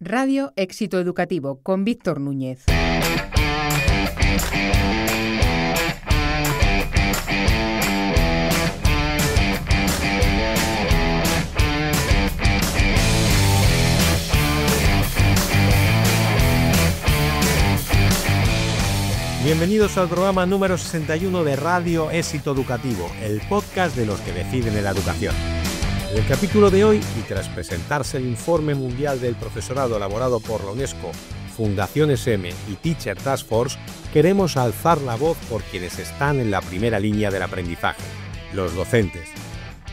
Radio Éxito Educativo con Víctor Núñez. Bienvenidos al programa número 61 de Radio Éxito Educativo, el podcast de los que deciden en la educación. En el capítulo de hoy, y tras presentarse el informe mundial del profesorado elaborado por la UNESCO, Fundación SM y Teacher Task Force, queremos alzar la voz por quienes están en la primera línea del aprendizaje, los docentes.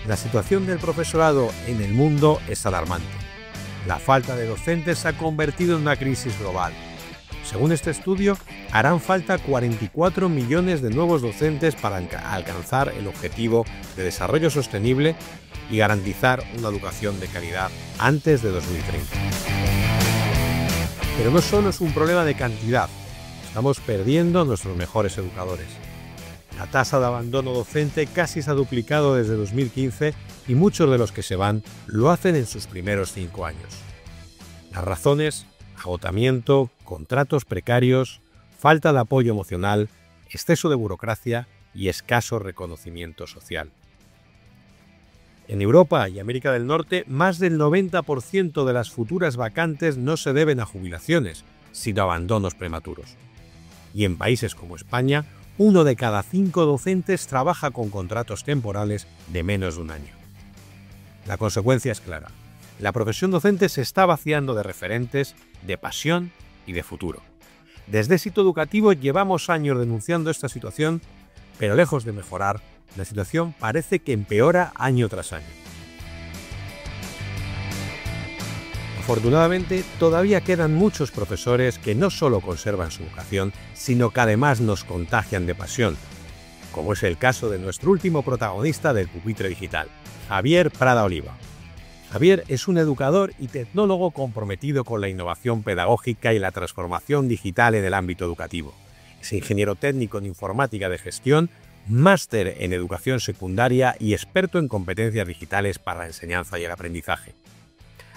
La situación del profesorado en el mundo es alarmante. La falta de docentes se ha convertido en una crisis global. Según este estudio, harán falta 44 millones de nuevos docentes para alcanzar el objetivo de desarrollo sostenible y garantizar una educación de calidad antes de 2030. Pero no solo es un problema de cantidad, estamos perdiendo a nuestros mejores educadores. La tasa de abandono docente casi se ha duplicado desde 2015 y muchos de los que se van lo hacen en sus primeros 5 años. Las razones: agotamiento, contratos precarios, falta de apoyo emocional, exceso de burocracia y escaso reconocimiento social. En Europa y América del Norte, más del 90% de las futuras vacantes no se deben a jubilaciones, sino a abandonos prematuros. Y en países como España, 1 de cada 5 docentes trabaja con contratos temporales de menos de un año. La consecuencia es clara. La profesión docente se está vaciando de referentes, de pasión y de futuro. Desde Éxito Educativo llevamos años denunciando esta situación, pero lejos de mejorar, la situación parece que empeora año tras año. Afortunadamente, todavía quedan muchos profesores que no solo conservan su vocación, sino que además nos contagian de pasión, como es el caso de nuestro último protagonista del Pupitre Digital, Javier Prada Oliva. Javier es un educador y tecnólogo comprometido con la innovación pedagógica y la transformación digital en el ámbito educativo. Es ingeniero técnico en informática de gestión, máster en educación secundaria y experto en competencias digitales para la enseñanza y el aprendizaje.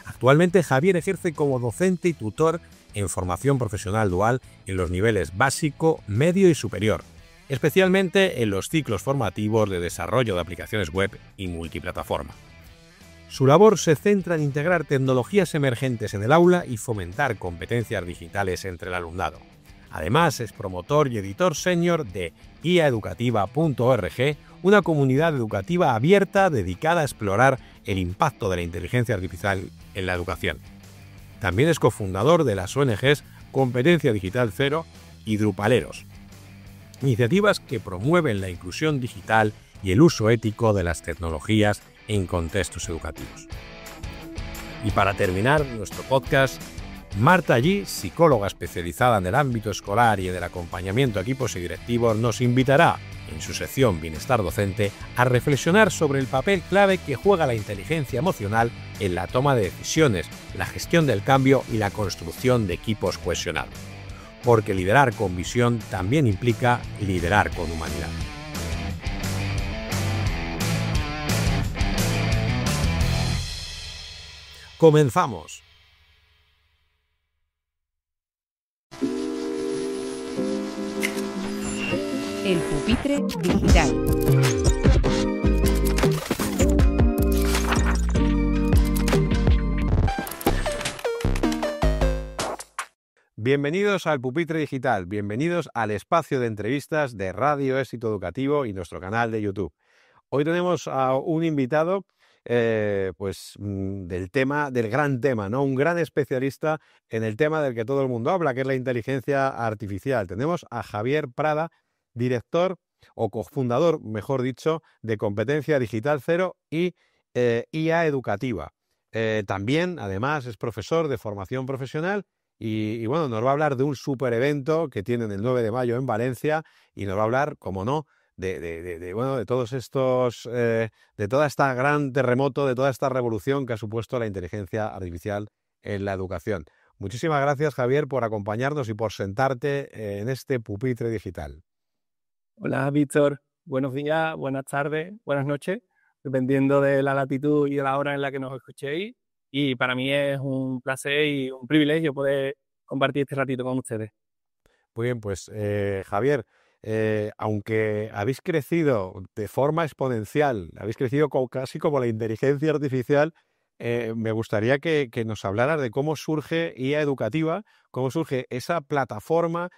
Actualmente Javier ejerce como docente y tutor en formación profesional dual en los niveles básico, medio y superior, especialmente en los ciclos formativos de desarrollo de aplicaciones web y multiplataforma. Su labor se centra en integrar tecnologías emergentes en el aula y fomentar competencias digitales entre el alumnado. Además, es promotor y editor senior de guiaeducativa.org, una comunidad educativa abierta dedicada a explorar el impacto de la inteligencia artificial en la educación. También es cofundador de las ONGs Competencia Digital Cero y Drupaleros, iniciativas que promueven la inclusión digital y el uso ético de las tecnologías en contextos educativos. Y para terminar nuestro podcast, Marta Allí, psicóloga especializada en el ámbito escolar y en el acompañamiento a equipos y directivos, nos invitará, en su sección Bienestar Docente, a reflexionar sobre el papel clave que juega la inteligencia emocional en la toma de decisiones, la gestión del cambio y la construcción de equipos cohesionados. Porque liderar con visión también implica liderar con humanidad. ¡Comenzamos! El Pupitre Digital. Bienvenidos al Pupitre Digital, bienvenidos al espacio de entrevistas de Radio Éxito Educativo y nuestro canal de YouTube. Hoy tenemos a un invitado del gran tema, ¿no? Un gran especialista en el tema del que todo el mundo habla, que es la inteligencia artificial. Tenemos a Javier Prada, director o cofundador, mejor dicho, de Competencia Digital Cero y IA Educativa. También, además, es profesor de formación profesional y bueno, nos va a hablar de un super evento que tienen el 9 de mayo en Valencia y nos va a hablar, como no, de todos estos, de toda esta gran terremoto, de toda esta revolución que ha supuesto la inteligencia artificial en la educación. Muchísimas gracias, Javier, por acompañarnos y por sentarte en este Pupitre Digital. Hola, Víctor. Buenos días, buenas tardes, buenas noches, dependiendo de la latitud y de la hora en la que nos escuchéis. y para mí es un placer y un privilegio poder compartir este ratito con ustedes. Muy bien, pues Javier, aunque habéis crecido de forma exponencial, habéis crecido casi como la inteligencia artificial, me gustaría que nos hablaras de cómo surge IA Educativa, cómo surge esa plataforma.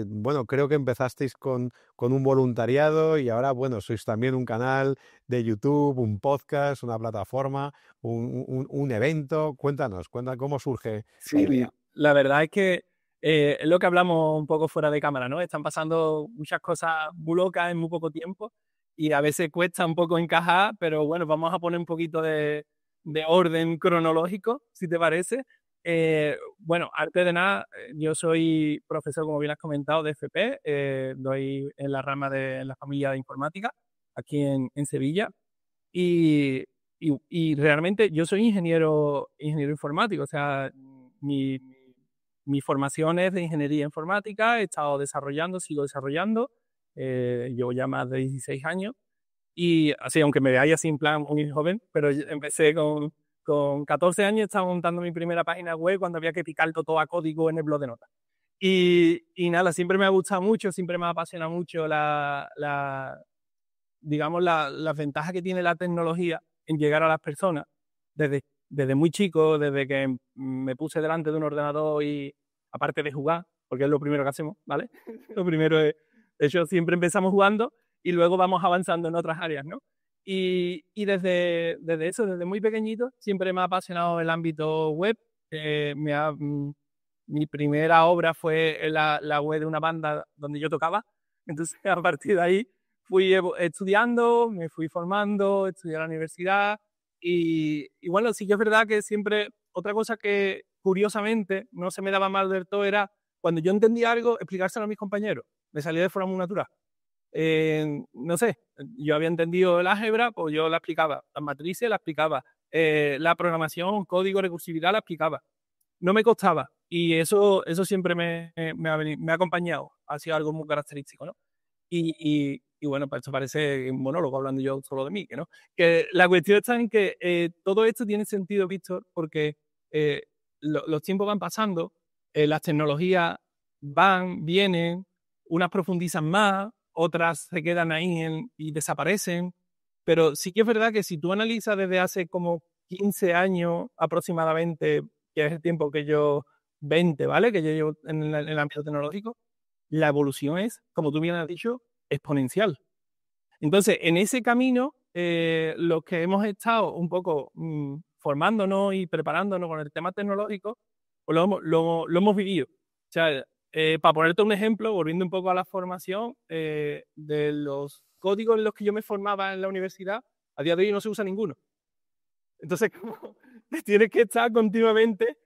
Bueno, creo que empezasteis con un voluntariado y ahora, bueno, sois también un canal de YouTube, un podcast, una plataforma, un evento. Cuéntanos cómo surge la Sí, idea. la verdad es que es lo que hablamos un poco fuera de cámara, ¿no? Están pasando muchas cosas muy locas en muy poco tiempo y a veces cuesta un poco encajar, pero bueno, vamos a poner un poquito de orden cronológico, si te parece. Bueno, antes de nada, yo soy profesor, como bien has comentado, de FP, doy en la rama en la familia de informática, aquí en Sevilla, y, y realmente yo soy ingeniero informático, o sea, mi, mi formación es de ingeniería informática, he estado desarrollando, sigo desarrollando, llevo ya más de 16 años y así, aunque me veáis así en plan muy joven, pero yo empecé con 14 años, estaba montando mi primera página web cuando había que picar todo a código en el blog de notas. Y nada, siempre me ha gustado mucho, siempre me ha apasionado mucho digamos, las ventajas que tiene la tecnología en llegar a las personas desde muy chico, desde que me puse delante de un ordenador y aparte de jugar, porque es lo primero que hacemos, ¿vale? Lo primero es, de hecho, siempre empezamos jugando y luego vamos avanzando en otras áreas, ¿no? Y desde eso, desde muy pequeñito, siempre me ha apasionado el ámbito web. Mi primera obra fue la web de una banda donde yo tocaba. Entonces, a partir de ahí, fui estudiando, me fui formando, estudié en la universidad y bueno, sí que es verdad que siempre, otra cosa que curiosamente no se me daba mal del todo era cuando yo entendía algo, explicárselo a mis compañeros. Me salía de forma muy natural. No sé, yo había entendido el álgebra, pues yo la explicaba. Las matrices la explicaba. La programación, código, recursividad la explicaba. No me costaba. Y eso siempre me ha acompañado. Ha sido algo muy característico, ¿no? Y bueno, pues esto parece un monólogo hablando yo solo de mí, ¿no? Que la cuestión está en que todo esto tiene sentido, Víctor, porque los tiempos van pasando, las tecnologías van, vienen, unas profundizan más, otras se quedan ahí y desaparecen, pero sí que es verdad que si tú analizas desde hace como 15 años aproximadamente, que es el tiempo que yo, 20, ¿vale? Que yo llevo en el ámbito tecnológico, la evolución es, como tú bien has dicho, exponencial. Entonces, en ese camino, los que hemos estado un poco formándonos y preparándonos con el tema tecnológico, pues lo hemos vivido. O sea, para ponerte un ejemplo, volviendo un poco a la formación, de los códigos en los que yo me formaba en la universidad, a día de hoy no se usa ninguno. Entonces, como tienes que estar continuamente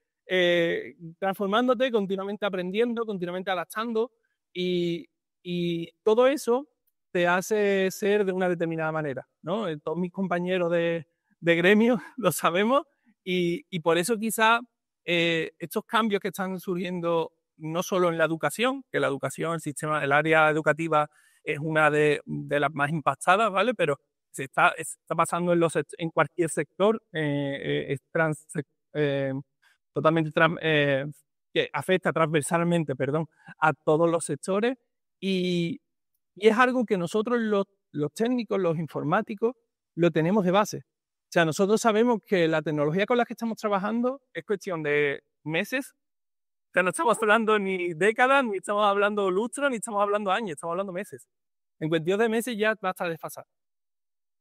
transformándote, continuamente aprendiendo, continuamente adaptando y todo eso te hace ser de una determinada manera, ¿no? Todos mis compañeros de gremio lo sabemos y por eso quizá estos cambios que están surgiendo no solo en la educación, que la educación, el área educativa es una de las más impactadas, ¿vale? Pero está pasando en cualquier sector, eh, totalmente que afecta transversalmente, perdón, a todos los sectores y, y es algo que nosotros los técnicos, los informáticos, lo tenemos de base. O sea, nosotros sabemos que la tecnología con la que estamos trabajando es cuestión de meses. O sea, no estamos hablando ni décadas, ni estamos hablando lustros, ni estamos hablando años, estamos hablando meses. En cuestión de meses ya va a estar desfasado.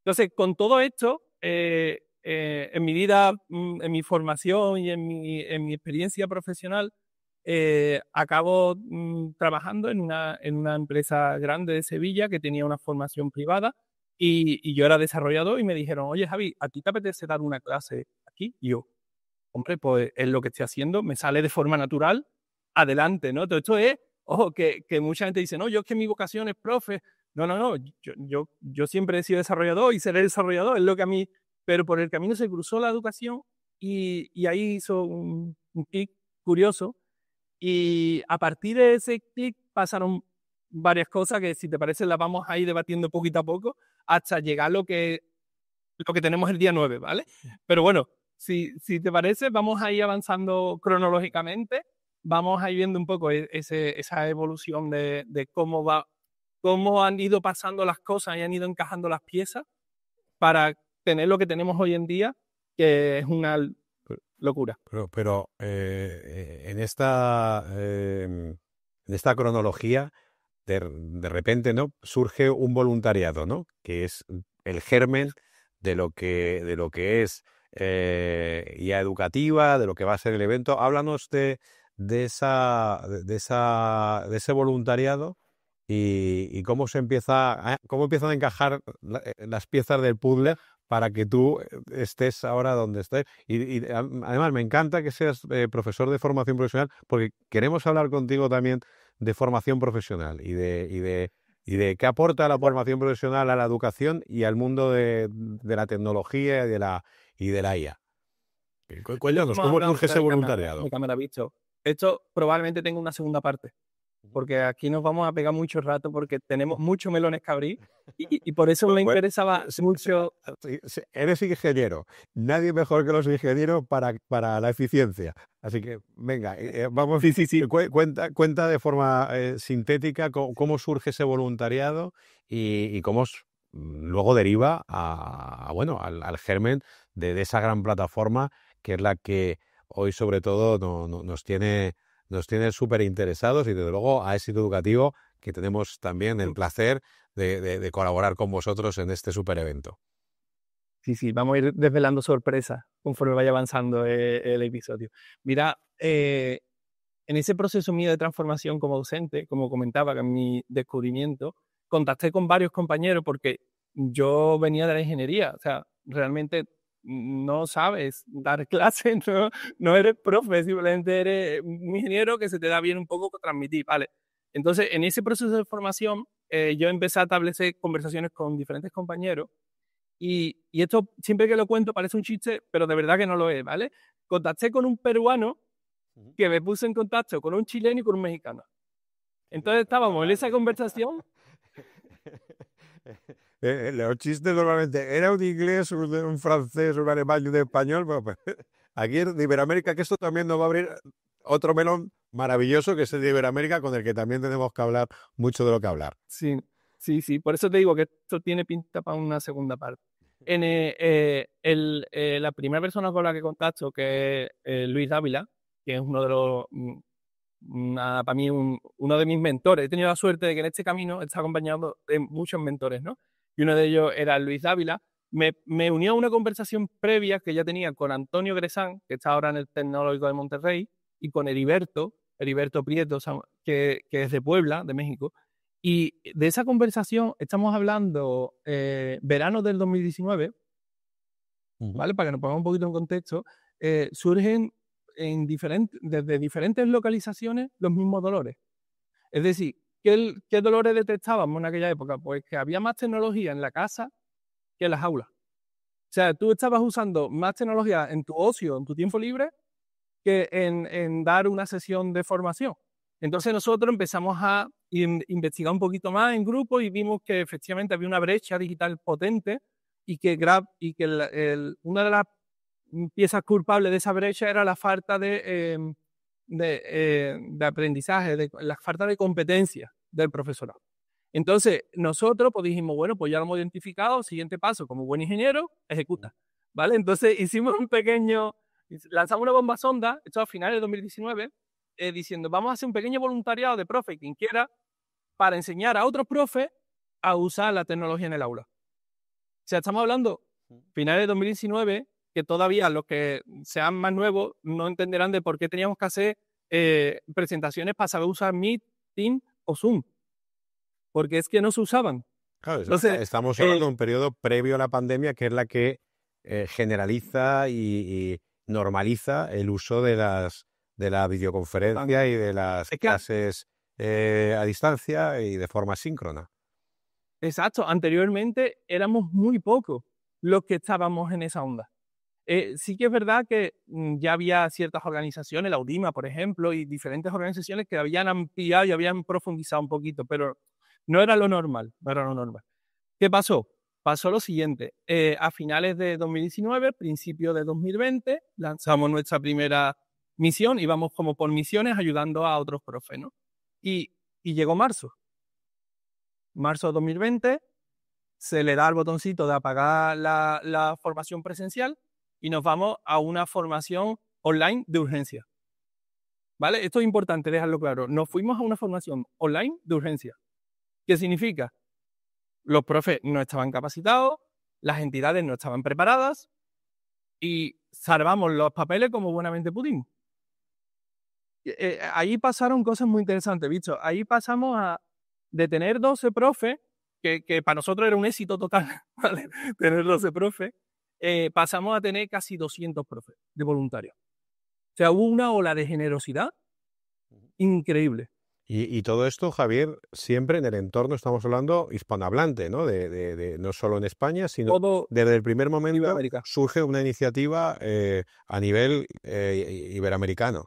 Entonces, con todo esto, en mi vida, en mi formación y en mi experiencia profesional, acabo trabajando en una empresa grande de Sevilla que tenía una formación privada y yo era desarrollador y me dijeron, oye Javi, ¿a ti te apetece dar una clase aquí? Y yo, hombre, pues es lo que estoy haciendo, me sale de forma natural, adelante, ¿no? Todo esto es, ojo, que mucha gente dice, no, yo es que mi vocación es profe. No, no, no, yo siempre he sido desarrollador y seré desarrollador, es lo que a mí, pero por el camino se cruzó la educación y ahí hizo un clic curioso y a partir de ese clic pasaron varias cosas que si te parece las vamos a ir debatiendo poquito a poco hasta llegar a lo que tenemos el día 9, ¿vale? Pero bueno, si te parece, vamos a ir avanzando cronológicamente, vamos a ir viendo un poco esa evolución de cómo han ido pasando las cosas y han ido encajando las piezas para tener lo que tenemos hoy en día, que es una locura. Pero en esta cronología, de repente, ¿no? Surge un voluntariado, ¿no? Que es el germen de lo que es guía educativa, de lo que va a ser el evento. Háblanos de ese voluntariado y cómo cómo empiezan a encajar las piezas del puzzle para que tú estés ahora donde estés. Además, me encanta que seas profesor de formación profesional, porque queremos hablar contigo también de formación profesional y de qué aporta la formación profesional a la educación y al mundo de la tecnología y de la IA. Cuéntanos, ¿cómo surge ese voluntariado? De cámara visto. Esto probablemente tenga una segunda parte, porque aquí nos vamos a pegar mucho rato porque tenemos muchos melones que abrir y por eso me interesaba mucho. Eres ingeniero, nadie mejor que los ingenieros para la eficiencia. Así que, venga, vamos. Sí. Cuenta de forma sintética cómo surge ese voluntariado y cómo luego deriva al germen de esa gran plataforma que es la que hoy sobre todo nos tiene súper interesados, y desde luego a Éxito Educativo, que tenemos también el placer de colaborar con vosotros en este súper evento. Sí, vamos a ir desvelando sorpresas conforme vaya avanzando el episodio. Mira, en ese proceso mío de transformación como docente, como comentaba, que en mi descubrimiento, contacté con varios compañeros porque yo venía de la ingeniería, o sea, realmente no sabes dar clases, no eres profe, simplemente eres un ingeniero que se te da bien un poco transmitir, ¿vale? Entonces, en ese proceso de formación, yo empecé a establecer conversaciones con diferentes compañeros y esto, siempre que lo cuento, parece un chiste, pero de verdad que no lo es, ¿vale? Contacté con un peruano que me puso en contacto con un chileno y con un mexicano. Entonces estábamos en esa conversación. Los chistes normalmente era un inglés, un francés, un alemán y un español. Pues, aquí en Iberoamérica, que esto también nos va a abrir otro melón maravilloso, que es el de Iberoamérica, con el que también tenemos que hablar mucho de lo que hablar. Sí. Por eso te digo que esto tiene pinta para una segunda parte. La primera persona con la que contacto, que es Luis Dávila, que es uno de los, para mí, uno de mis mentores. He tenido la suerte de que en este camino está acompañado de muchos mentores, ¿no? Y uno de ellos era Luis Dávila. Me unió a una conversación previa que ya tenía con Antonio Gresán, que está ahora en el Tecnológico de Monterrey, y con Heriberto Prieto, que es de Puebla, de México. Y de esa conversación estamos hablando verano del 2019, ¿vale? Para que nos pongamos un poquito en contexto, surgen desde diferentes localizaciones los mismos dolores. Es decir, ¿qué dolores detectábamos en aquella época? Pues que había más tecnología en la casa que en las aulas. O sea, tú estabas usando más tecnología en tu ocio, en tu tiempo libre, que en dar una sesión de formación. Entonces nosotros empezamos a investigar un poquito más en grupo y vimos que efectivamente había una brecha digital potente y que una de las piezas culpables de esa brecha era la falta de aprendizaje, la falta de competencia del profesorado. Entonces nosotros pues dijimos, bueno, pues ya lo hemos identificado, siguiente paso, como buen ingeniero, ejecuta, ¿vale? Entonces lanzamos una bomba sonda, esto a finales de 2019, diciendo, vamos a hacer un pequeño voluntariado de profe, quien quiera, para enseñar a otros profes a usar la tecnología en el aula. O sea, estamos hablando finales de 2019, que todavía los que sean más nuevos no entenderán de por qué teníamos que hacer presentaciones para saber usar Meet, Teams o Zoom. Porque es que no se usaban. Claro, estamos hablando de un periodo previo a la pandemia, que es la que generaliza y normaliza el uso de la videoconferencia y de las clases a distancia y de forma síncrona. Exacto. Anteriormente éramos muy pocos los que estábamos en esa onda. Sí que es verdad que ya había ciertas organizaciones, la UDIMA, por ejemplo, y diferentes organizaciones que habían ampliado y habían profundizado un poquito, pero no era lo normal, ¿Qué pasó? pasó lo siguiente. A finales de 2019, principio de 2020, lanzamos nuestra primera misión, íbamos como por misiones ayudando a otros profes, ¿no? Y llegó marzo. Marzo de 2020, se le da el botoncito de apagar la formación presencial y nos vamos a una formación online de urgencia. ¿Vale? Esto es importante dejarlo claro. Nos fuimos a una formación online de urgencia. ¿Qué significa? Los profes no estaban capacitados, las entidades no estaban preparadas y salvamos los papeles como buenamente pudimos. Ahí pasaron cosas muy interesantes, ¿visto? Ahí pasamos de tener 12 profes, que para nosotros era un éxito total, ¿vale? Tener 12 profes, pasamos a tener casi 200 profes de voluntarios. O sea, hubo una ola de generosidad increíble. Y todo esto, Javier, siempre en el entorno, estamos hablando hispanohablante, ¿no? No solo en España, sino Todo desde el primer momento Iberoamérica. surge una iniciativa a nivel iberoamericano.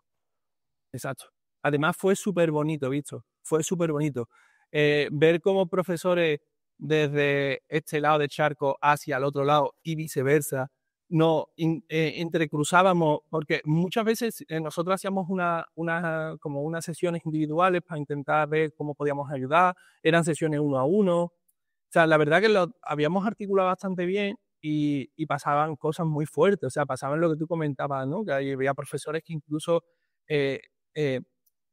Exacto. Además fue súper bonito, ¿visto? Fue súper bonito. Ver cómo profesores desde este lado de charco hacia el otro lado y viceversa, nos entrecruzábamos, porque muchas veces nosotros hacíamos como unas sesiones individuales para intentar ver cómo podíamos ayudar, eran sesiones 1 a 1. O sea, la verdad que lo habíamos articulado bastante bien y pasaban cosas muy fuertes, o sea, pasaban lo que tú comentabas, ¿no? Que había profesores que incluso eh,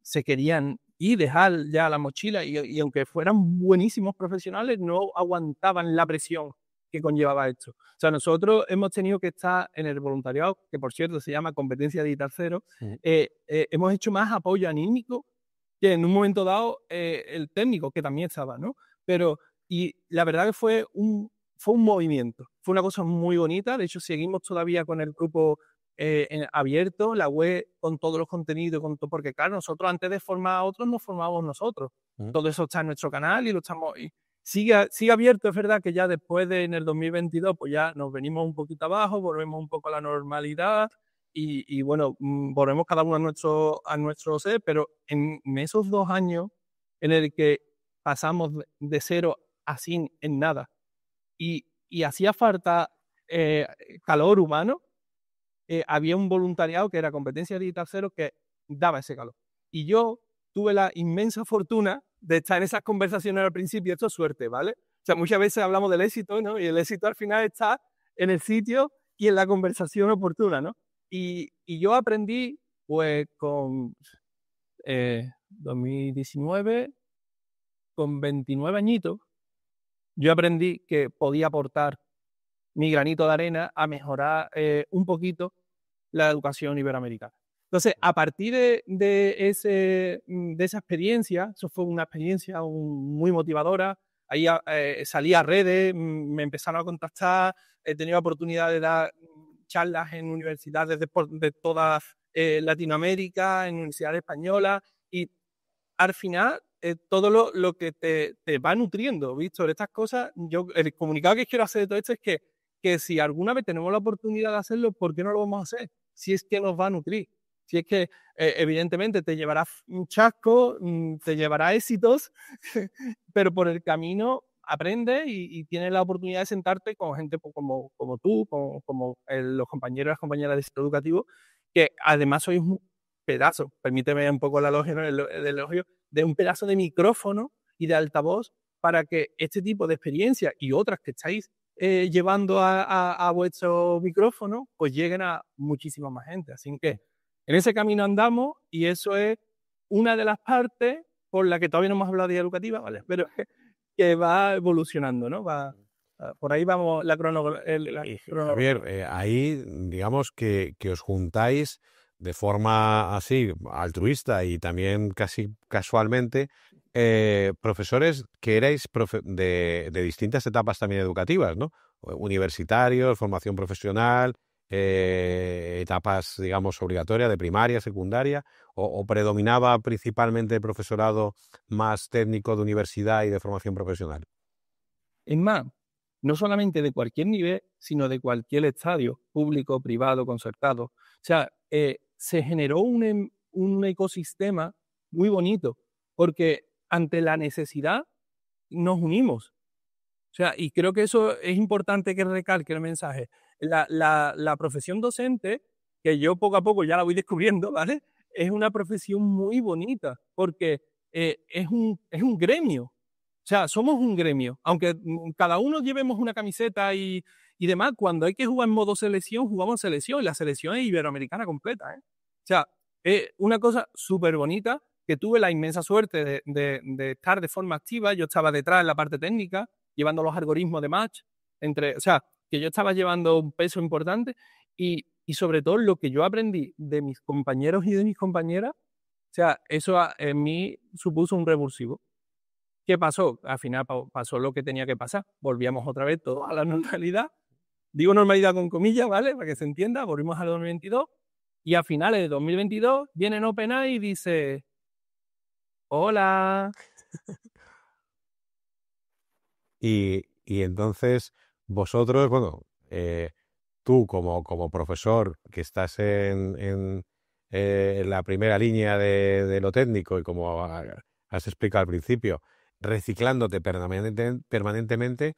se querían ir, dejar ya la mochila y aunque fueran buenísimos profesionales, no aguantaban la presión que conllevaba esto. O sea, nosotros hemos tenido que estar en el voluntariado, que por cierto se llama Competencia Digital Cero, hemos hecho más apoyo anímico que en un momento dado el técnico, que también estaba, ¿no? Pero, y la verdad que fue un movimiento, fue una cosa muy bonita. De hecho, seguimos todavía con el grupo abierto, la web con todos los contenidos, porque claro, nosotros antes de formar a otros nos formamos nosotros. Todo eso está en nuestro canal y lo estamos... Sigue abierto. Es verdad que ya después en el 2022 pues ya nos venimos un poquito abajo, volvemos un poco a la normalidad y bueno, volvemos cada uno a nuestro ser, pero en esos 2 años en el que pasamos de 0 a 100 en nada y hacía falta calor humano, había un voluntariado que era Competencia Digital Cero que daba ese calor. Y yo tuve la inmensa fortuna de estar en esas conversaciones al principio. Esto es suerte, ¿vale? O sea, muchas veces hablamos del éxito, ¿no? Y el éxito al final está en el sitio y en la conversación oportuna, ¿no? Y yo aprendí, pues, con 2019, con 29 añitos, yo aprendí que podía aportar mi granito de arena a mejorar un poquito la educación iberoamericana. Entonces, a partir de esa experiencia, eso fue una experiencia muy motivadora. Ahí salí a redes, me empezaron a contactar, he tenido oportunidad de dar charlas en universidades de toda Latinoamérica, en universidades españolas, y al final todo lo que te va nutriendo, ¿viste? Sobre estas cosas, el comunicado que quiero hacer de todo esto es que si alguna vez tenemos la oportunidad de hacerlo, ¿por qué no lo vamos a hacer? Si es que nos va a nutrir. Si es que evidentemente te llevará un chasco, te llevará éxitos, pero por el camino aprendes y tienes la oportunidad de sentarte con gente como tú, como los compañeros y las compañeras de ciclo educativo, que además sois un pedazo, permíteme un poco el elogio, de un pedazo de micrófono y de altavoz para que este tipo de experiencias y otras que estáis llevando a vuestro micrófono, pues lleguen a muchísima más gente. Así que en ese camino andamos y eso es una de las partes por la que todavía no hemos hablado de educativa, ¿vale? Pero que va evolucionando, ¿no? Por ahí vamos la cronología. Javier, ahí digamos que os juntáis de forma así altruista y también casi casualmente profesores que erais de distintas etapas también educativas, ¿no? Universitarios, formación profesional, etapas, digamos, obligatorias de primaria, secundaria, o predominaba principalmente el profesorado más técnico de universidad y de formación profesional. Es más, no solamente de cualquier nivel, sino de cualquier estadio, público, privado, concertado. O sea, se generó un ecosistema muy bonito, porque ante la necesidad nos unimos. O sea, y creo que eso es importante que recalque el mensaje. La profesión docente, que yo poco a poco ya la voy descubriendo, ¿vale? Es una profesión muy bonita, porque es un gremio. O sea, somos un gremio. Aunque cada uno llevemos una camiseta y demás, cuando hay que jugar en modo selección, jugamos en selección, y la selección es iberoamericana completa, ¿eh? O sea, es una cosa súper bonita, que tuve la inmensa suerte de estar de forma activa. Yo estaba detrás en la parte técnica, llevando los algoritmos de match, o sea, que yo estaba llevando un peso importante y sobre todo lo que yo aprendí de mis compañeros y de mis compañeras, o sea, eso en mí supuso un revulsivo. ¿Qué pasó? Al final pasó lo que tenía que pasar. Volvíamos otra vez todos a la normalidad. Digo normalidad con comillas, ¿vale? Para que se entienda. Volvimos al 2022 y a finales de 2022 viene OpenAI y dice: hola. Y entonces vosotros, bueno, tú como profesor que estás en la primera línea de lo técnico y como has explicado al principio, reciclándote permanentemente,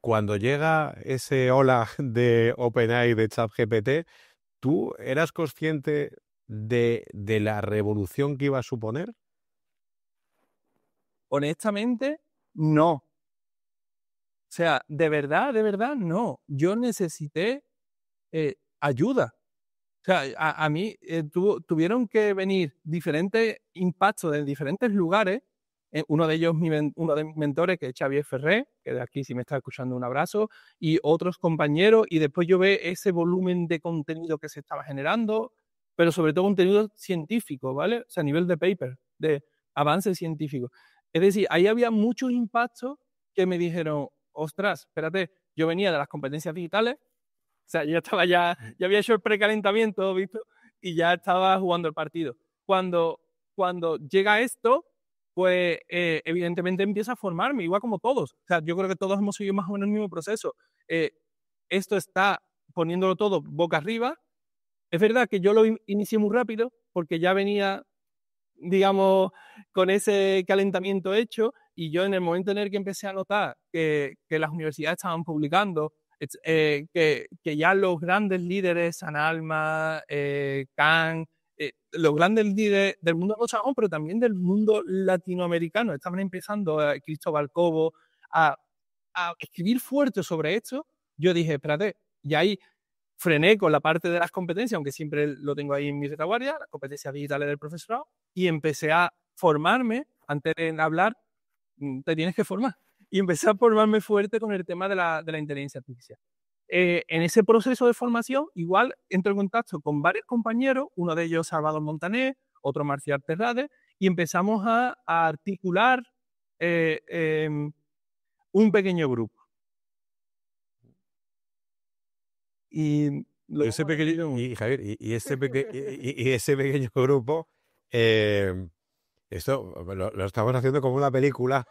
cuando llega ese ola de OpenAI, de ChatGPT, ¿tú eras consciente de la revolución que iba a suponer? Honestamente, no. O sea, de verdad, no. Yo necesité ayuda. O sea, a mí tuvieron que venir diferentes impactos de diferentes lugares. Uno de ellos, uno de mis mentores, que es Xavier Ferrer, que de aquí si me está escuchando un abrazo, y otros compañeros, y después yo veo ese volumen de contenido que se estaba generando, pero sobre todo contenido científico, ¿vale? O sea, a nivel de paper, de avance científico. Es decir, ahí había muchos impactos que me dijeron: ostras, espérate, yo venía de las competencias digitales. O sea, yo estaba ya había hecho el precalentamiento, ¿visto? Y ya estaba jugando el partido. Cuando llega esto, pues evidentemente empieza a formarme, igual como todos. O sea, yo creo que todos hemos seguido más o menos el mismo proceso. Esto está poniéndolo todo boca arriba. Es verdad que yo lo inicié muy rápido, porque ya venía, digamos, con ese calentamiento hecho, y yo en el momento en el que empecé a notar que las universidades estaban publicando, que ya los grandes líderes, San Alma, Khan, los grandes líderes del mundo anglosajón, pero también del mundo latinoamericano, estaban empezando, Cristóbal Cobo, a escribir fuerte sobre esto. Yo dije: espérate, y ahí frené con la parte de las competencias, aunque siempre lo tengo ahí en mi retaguardia, las competencias digitales del profesorado, y empecé a formarme. Antes de hablar, te tienes que formar. Y empecé a formarme fuerte con el tema de la inteligencia artificial. En ese proceso de formación, igual entro en contacto con varios compañeros, uno de ellos Salvador Montaner, otro Marcial Terrade, y empezamos a articular un pequeño grupo. Y Ese pequeño, Javier, y ese pequeño grupo, esto lo estamos haciendo como una película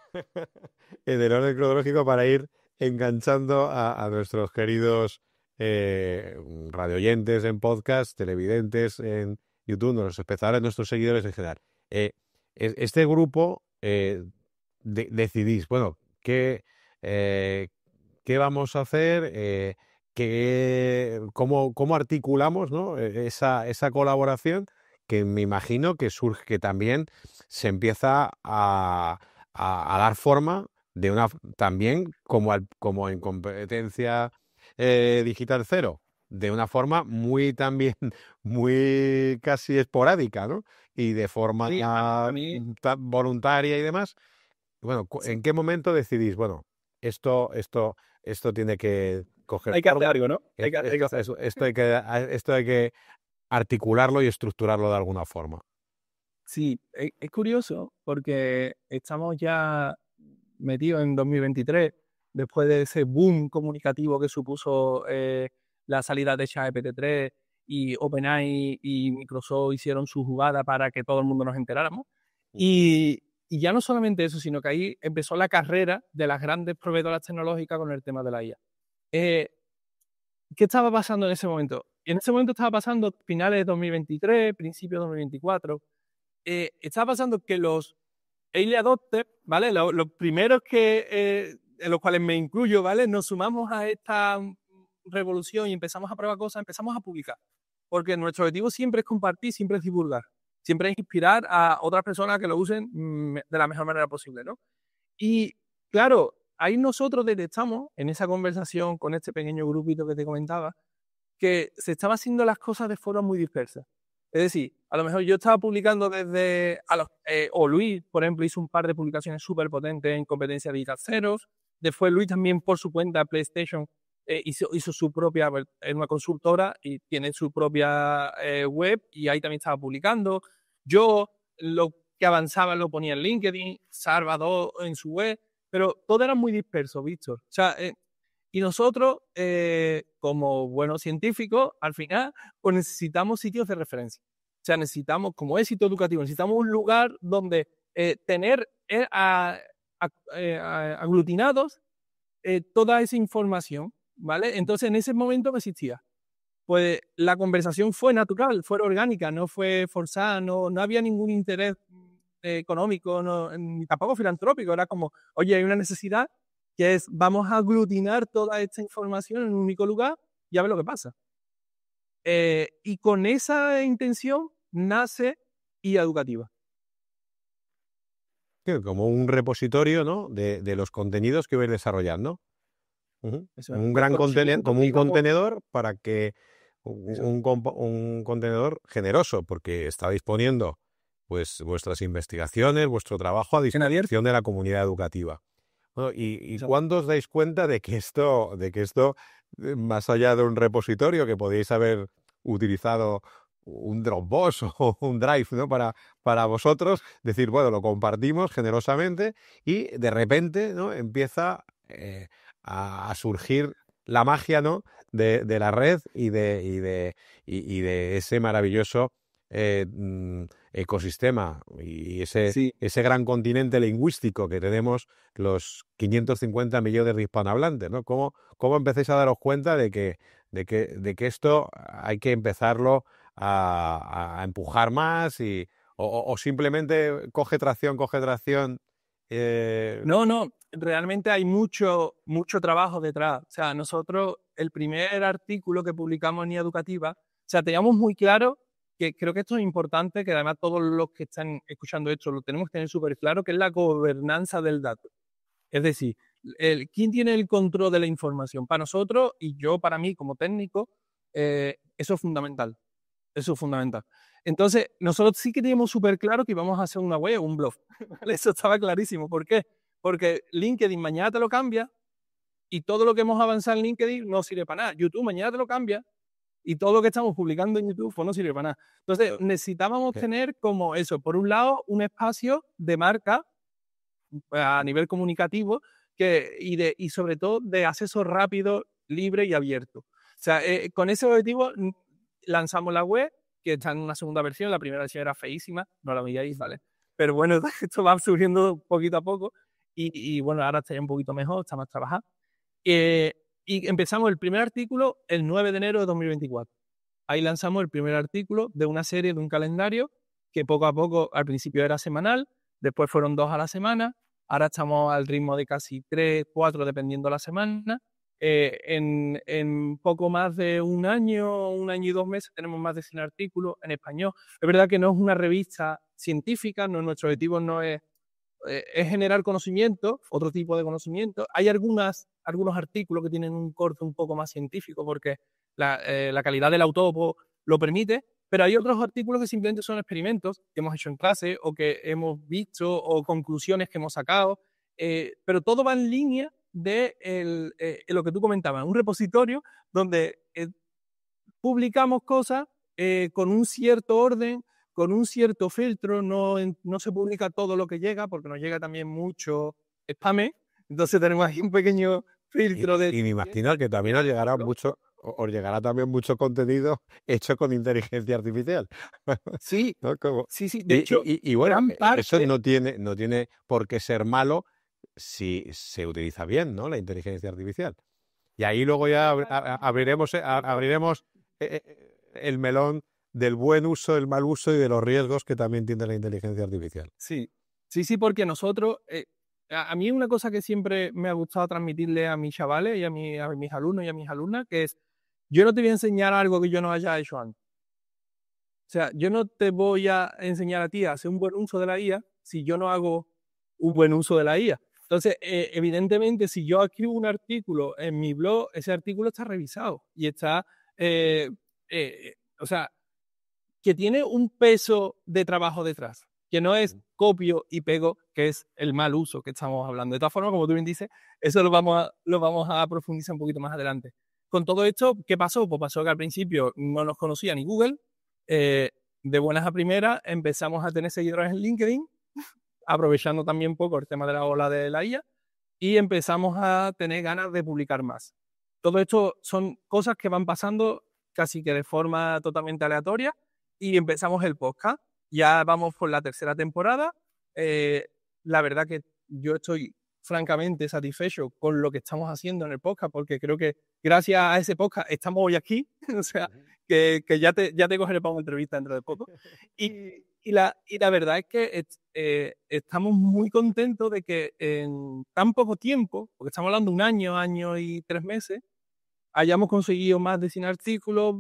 en el orden cronológico para ir enganchando a nuestros queridos radioyentes en podcast, televidentes en YouTube, nuestros espectadores, nuestros seguidores en general. Este grupo decidís, bueno, ¿qué vamos a hacer? ¿Cómo articulamos, ¿no? esa colaboración que me imagino que surge, que también se empieza a dar forma de una también como en competencia digital cero, de una forma muy también muy casi esporádica, ¿no? Y de forma sí, voluntaria y demás. Bueno, ¿en qué momento decidís, bueno, esto tiene que coger hay que hacer forma, algo, ¿no? Hay que hacer. esto hay que articularlo y estructurarlo de alguna forma? Sí, es curioso porque estamos ya metidos en 2023, después de ese boom comunicativo que supuso la salida de ChatGPT-3, y OpenAI y Microsoft hicieron su jugada para que todo el mundo nos enteráramos. Y ya no solamente eso, sino que ahí empezó la carrera de las grandes proveedoras tecnológicas con el tema de la IA. ¿Qué estaba pasando en ese momento? En ese momento estaba pasando finales de 2023, principios de 2024. Estaba pasando que los early adopters, ¿vale? Los primeros que en los cuales me incluyo, ¿vale? Nos sumamos a esta revolución y empezamos a probar cosas, empezamos a publicar. Porque nuestro objetivo siempre es compartir, siempre es divulgar, siempre es inspirar a otras personas que lo usen de la mejor manera posible, ¿no? Y claro, ahí nosotros detectamos en esa conversación con este pequeño grupito que te comentaba, que se estaban haciendo las cosas de forma muy dispersa. Es decir, a lo mejor yo estaba publicando o Luis, por ejemplo, hizo un par de publicaciones súper potentes en competencia digital ceros. Después Luis también por su cuenta PlayStation hizo su propia, en una consultora y tiene su propia web y ahí también estaba publicando. Yo lo que avanzaba lo ponía en LinkedIn, Salvador en su web, pero todo era muy disperso, Víctor. O sea, y nosotros, como buenos científicos, al final, pues necesitamos sitios de referencia. O sea, necesitamos, como éxito educativo, necesitamos un lugar donde tener aglutinados toda esa información, ¿vale? Entonces, en ese momento no existía. Pues la conversación fue natural, fue orgánica, no fue forzada, no había ningún interés económico, ni tampoco filantrópico. Era como, oye, hay una necesidad que es, vamos a aglutinar toda esta información en un único lugar y a ver lo que pasa. Y con esa intención nace IA Educativa. Como un repositorio, ¿no? de los contenidos que vais desarrollando. Eso Un gran contenedor, como un contenedor para que un contenedor generoso, porque estáis poniendo pues vuestras investigaciones, vuestro trabajo a disposición de la comunidad educativa. Bueno, ¿y cuándo os dais cuenta de que esto, más allá de un repositorio que podéis haber utilizado un Dropbox o un Drive, ¿no? para vosotros, decir, bueno, lo compartimos generosamente y de repente, ¿no? empieza a surgir la magia, ¿no? de la red y de ese maravilloso ecosistema y ese gran continente lingüístico que tenemos los 550 millones de hispanohablantes, ¿no? ¿Cómo empecéis a daros cuenta de que esto hay que empezarlo a empujar más o simplemente coge tracción? No, realmente hay mucho trabajo detrás. O sea, nosotros, el primer artículo que publicamos en IA Educativa, o sea, teníamos muy claro que creo que esto es importante, que además todos los que están escuchando esto lo tenemos que tener súper claro, que es la gobernanza del dato. Es decir, ¿quién tiene el control de la información? Para nosotros, y yo para mí como técnico, eso es fundamental. Eso es fundamental. Entonces, nosotros sí que teníamos súper claro que íbamos a hacer una web, un blog. Eso estaba clarísimo. ¿Por qué? Porque LinkedIn mañana te lo cambia y todo lo que hemos avanzado en LinkedIn no sirve para nada. YouTube mañana te lo cambia y todo lo que estamos publicando en YouTube pues no sirve para nada. Entonces, necesitábamos tener como eso, por un lado, un espacio de marca a nivel comunicativo y sobre todo de acceso rápido, libre y abierto. O sea, con ese objetivo lanzamos la web, que está en una segunda versión. La primera versión era feísima, no la veíais, ¿vale? Pero bueno, esto va surgiendo poquito a poco y bueno, ahora está ya un poquito mejor, está más trabajado. Y empezamos el primer artículo el 9 de enero de 2024. Ahí lanzamos el primer artículo de una serie, de un calendario, que poco a poco, al principio era semanal, después fueron 2 a la semana, ahora estamos al ritmo de casi 3, 4, dependiendo la semana. En poco más de un año y 2 meses tenemos más de 100 artículos en español. Es verdad que no es una revista científica, nuestro objetivo no es generar conocimiento, otro tipo de conocimiento. Hay algunos artículos que tienen un corte un poco más científico porque la calidad del autor lo permite, pero hay otros artículos que simplemente son experimentos que hemos hecho en clase o que hemos visto o conclusiones que hemos sacado, pero todo va en línea de lo que tú comentabas, un repositorio donde publicamos cosas con un cierto orden, con un cierto filtro, no se publica todo lo que llega, porque nos llega también mucho spam, entonces tenemos ahí un pequeño filtro de... Y me imagino que también os llegará también mucho contenido hecho con inteligencia artificial. Sí, ¿no? sí, de hecho, y bueno, parte... eso no tiene por qué ser malo si se utiliza bien, ¿no? La inteligencia artificial. Y ahí luego ya abriremos el melón del buen uso, del mal uso y de los riesgos que también tiene la inteligencia artificial. Sí, porque nosotros, a mí una cosa que siempre me ha gustado transmitirle a mis chavales y a mis alumnos y a mis alumnas, que es, yo no te voy a enseñar algo que yo no haya hecho antes. O sea, yo no te voy a enseñar a ti a hacer un buen uso de la IA si yo no hago un buen uso de la IA. Entonces, evidentemente, si yo escribo un artículo en mi blog, ese artículo está revisado y está, o sea, que tiene un peso de trabajo detrás, que no es copio y pego, que es el mal uso que estamos hablando. De todas formas, como tú bien dices, eso lo vamos a profundizar un poquito más adelante. Con todo esto, ¿qué pasó? Pues pasó que al principio no nos conocía ni Google. De buenas a primeras empezamos a tener seguidores en LinkedIn, aprovechando también un poco el tema de la ola de la IA, y empezamos a tener ganas de publicar más. Todo esto son cosas que van pasando casi que de forma totalmente aleatoria, y empezamos el podcast. Ya vamos por la tercera temporada. La verdad que yo estoy francamente satisfecho con lo que estamos haciendo en el podcast, porque creo que gracias a ese podcast estamos hoy aquí. O sea, que ya te cogeré para una entrevista dentro de poco. Y la verdad es que estamos muy contentos de que en tan poco tiempo, porque estamos hablando de un año y 3 meses, hayamos conseguido más de 100 artículos,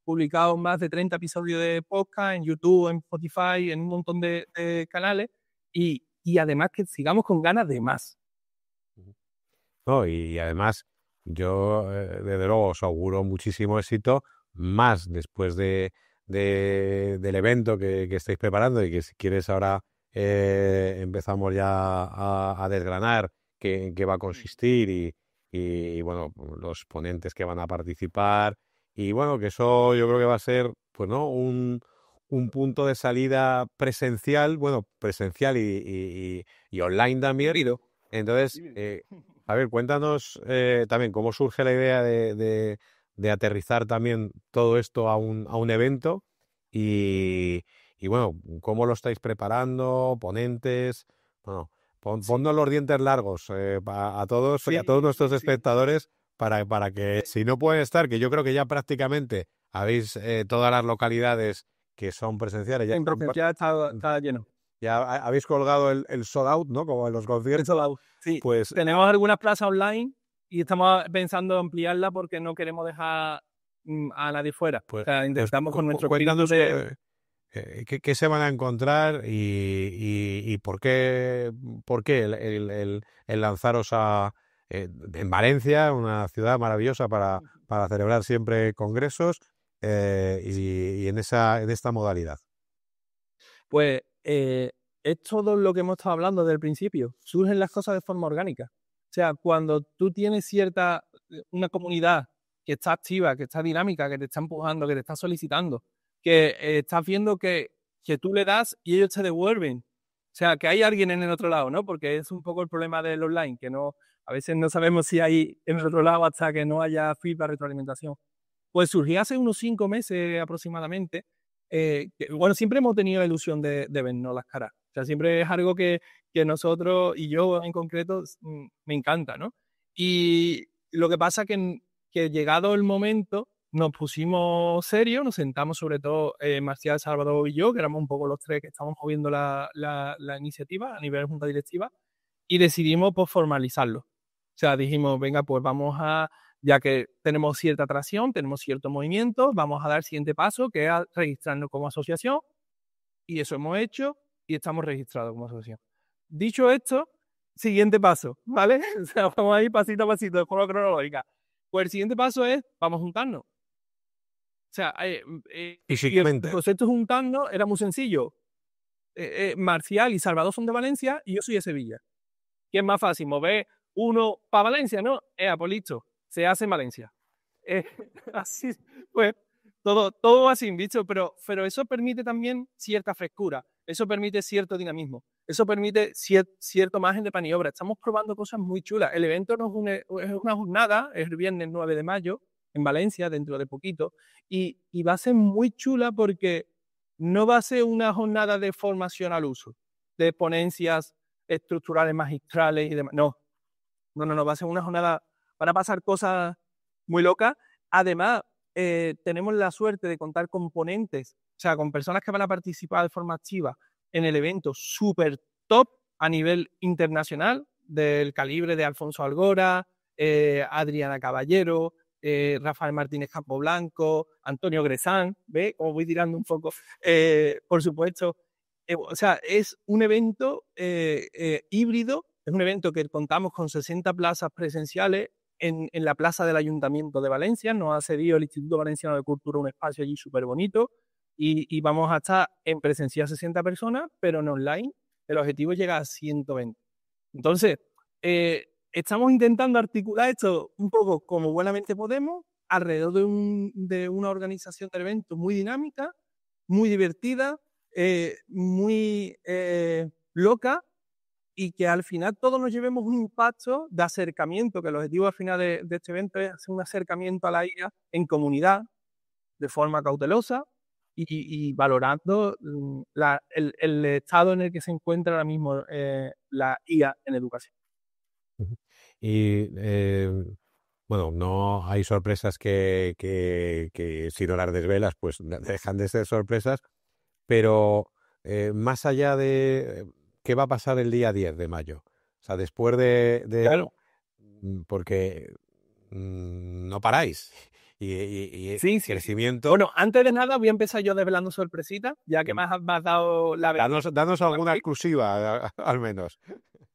publicado más de 30 episodios de podcast en YouTube, en Spotify, en un montón de canales, y además que sigamos con ganas de más. No, y además, yo desde luego os auguro muchísimo éxito, más después del evento que estáis preparando y que si quieres ahora empezamos ya a desgranar en qué va a consistir y bueno, los ponentes que van a participar y bueno, que eso yo creo que va a ser, pues no, un punto de salida presencial, bueno, presencial y online también. Entonces, a ver, cuéntanos también cómo surge la idea de aterrizar también todo esto a un evento y bueno, cómo lo estáis preparando, ponentes, bueno, ponnos los dientes largos a todos y a todos nuestros espectadores para que si no pueden estar, que yo creo que ya prácticamente habéis todas las localidades que son presenciales. En presencial está lleno. Ya habéis colgado el sold out, ¿no? Como en los conciertos. El sold out, sí. Pues tenemos algunas plazas online y estamos pensando ampliarla porque no queremos dejar a nadie fuera. Pues, o sea, intentamos con nuestro cuéntanos espíritu qué se van a encontrar y por qué el lanzaros en Valencia, una ciudad maravillosa para celebrar siempre congresos y en esta modalidad. Pues es todo lo que hemos estado hablando desde el principio. Surgen las cosas de forma orgánica. O sea, cuando tú tienes una comunidad que está activa, que está dinámica, que te está empujando, que te está solicitando, que estás viendo que tú le das y ellos te devuelven. O sea, que hay alguien en el otro lado, ¿no? Porque es un poco el problema del online, que a veces no sabemos si hay en el otro lado hasta que no haya feedback, retroalimentación. Pues surgió hace unos 5 meses aproximadamente. Bueno, siempre hemos tenido la ilusión de vernos las caras. O sea, siempre es algo que nosotros, y yo en concreto, me encanta, ¿no? Y lo que pasa que llegado el momento, nos pusimos serios, nos sentamos sobre todo Marcial, Salvador y yo, que éramos un poco los tres que estábamos moviendo la iniciativa a nivel junta directiva, y decidimos pues, formalizarlo. O sea, dijimos, venga, pues ya que tenemos cierta atracción, tenemos cierto movimiento, vamos a dar el siguiente paso, que es registrarnos como asociación, y eso hemos hecho, y estamos registrados como asociación. Dicho esto, siguiente paso, ¿vale? O sea, vamos a ir pasito a pasito, de forma cronológica. Pues el siguiente paso es, vamos a juntarnos. O sea, y el concepto de juntarnos era muy sencillo. Marcial y Salvador son de Valencia, y yo soy de Sevilla. ¿Qué es más fácil? Mover uno para Valencia, ¿no? Pues listo, se hace en Valencia. Así, pues, todo así, ¿visto? Pero eso permite también cierta frescura, eso permite cierto dinamismo, eso permite cierto margen de maniobra. Estamos probando cosas muy chulas. El evento es una jornada, es el viernes 9 de mayo, en Valencia, dentro de poquito, y va a ser muy chula porque no va a ser una jornada de formación al uso, de ponencias estructurales magistrales y demás. No, va a ser una jornada, van a pasar cosas muy locas. Además, tenemos la suerte de contar con ponentes, o sea, con personas que van a participar de forma activa en el evento súper top, a nivel internacional, del calibre de Alfonso Algora, Adriana Caballero, Rafael Martínez Campoblanco, Antonio Gresán, ¿ve? Como voy tirando un poco, por supuesto. O sea, es un evento híbrido, es un evento que contamos con 60 plazas presenciales en la plaza del Ayuntamiento de Valencia. Nos ha cedido el Instituto Valenciano de Cultura un espacio allí súper bonito y vamos a estar en presencial 60 personas, pero en online el objetivo es llegar a 120. Entonces, estamos intentando articular esto un poco como buenamente podemos alrededor de una organización del evento muy dinámica, muy divertida, muy loca, y que al final todos nos llevemos un impacto de acercamiento, que el objetivo al final de este evento es hacer un acercamiento a la IA en comunidad, de forma cautelosa y valorando el estado en el que se encuentra ahora mismo la IA en educación. Y bueno, no hay sorpresas que si no las desvelas, pues dejan de ser sorpresas, pero más allá de qué va a pasar el día 10 de mayo, o sea, después Claro. porque no paráis y Sí, sí. crecimiento. Bueno, antes de nada voy a empezar yo desvelando sorpresitas, ya que me has dado la Danos alguna exclusiva, al menos.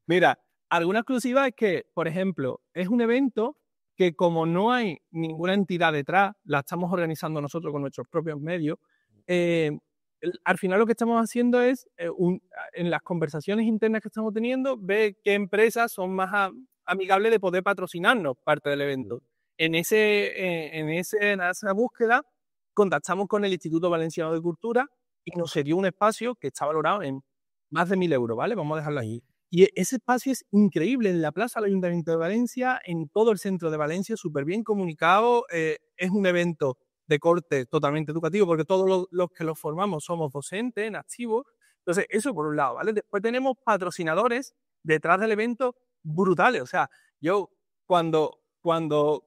Mira, alguna exclusiva es que, por ejemplo, es un evento que como no hay ninguna entidad detrás, la estamos organizando nosotros con nuestros propios medios, al final lo que estamos haciendo es, en las conversaciones internas que estamos teniendo, ver qué empresas son más amigables de poder patrocinarnos parte del evento. En esa búsqueda contactamos con el Instituto Valenciano de Cultura y nos dio un espacio que está valorado en más de 1.000 euros, ¿vale? Vamos a dejarlo ahí. Y ese espacio es increíble, en la plaza del Ayuntamiento de Valencia, en todo el centro de Valencia, súper bien comunicado. Es un evento de corte totalmente educativo, porque todos los que lo formamos somos docentes en activo. Entonces, eso por un lado, ¿vale? Después tenemos patrocinadores detrás del evento brutales. O sea, yo cuando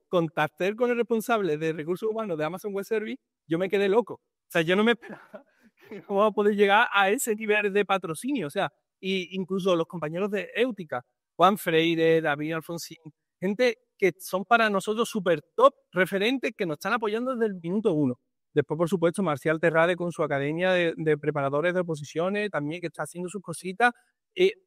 contacté con el responsable de recursos humanos de Amazon Web Service, yo me quedé loco. O sea, yo no me esperaba que vamos a poder llegar a ese nivel de patrocinio. O sea, y incluso los compañeros de Éutica, Juan Freire, David Alfonsín, gente que son para nosotros súper top referentes que nos están apoyando desde el minuto 1. Después, por supuesto, Marcial Terrade con su academia de preparadores de oposiciones, también que está haciendo sus cositas.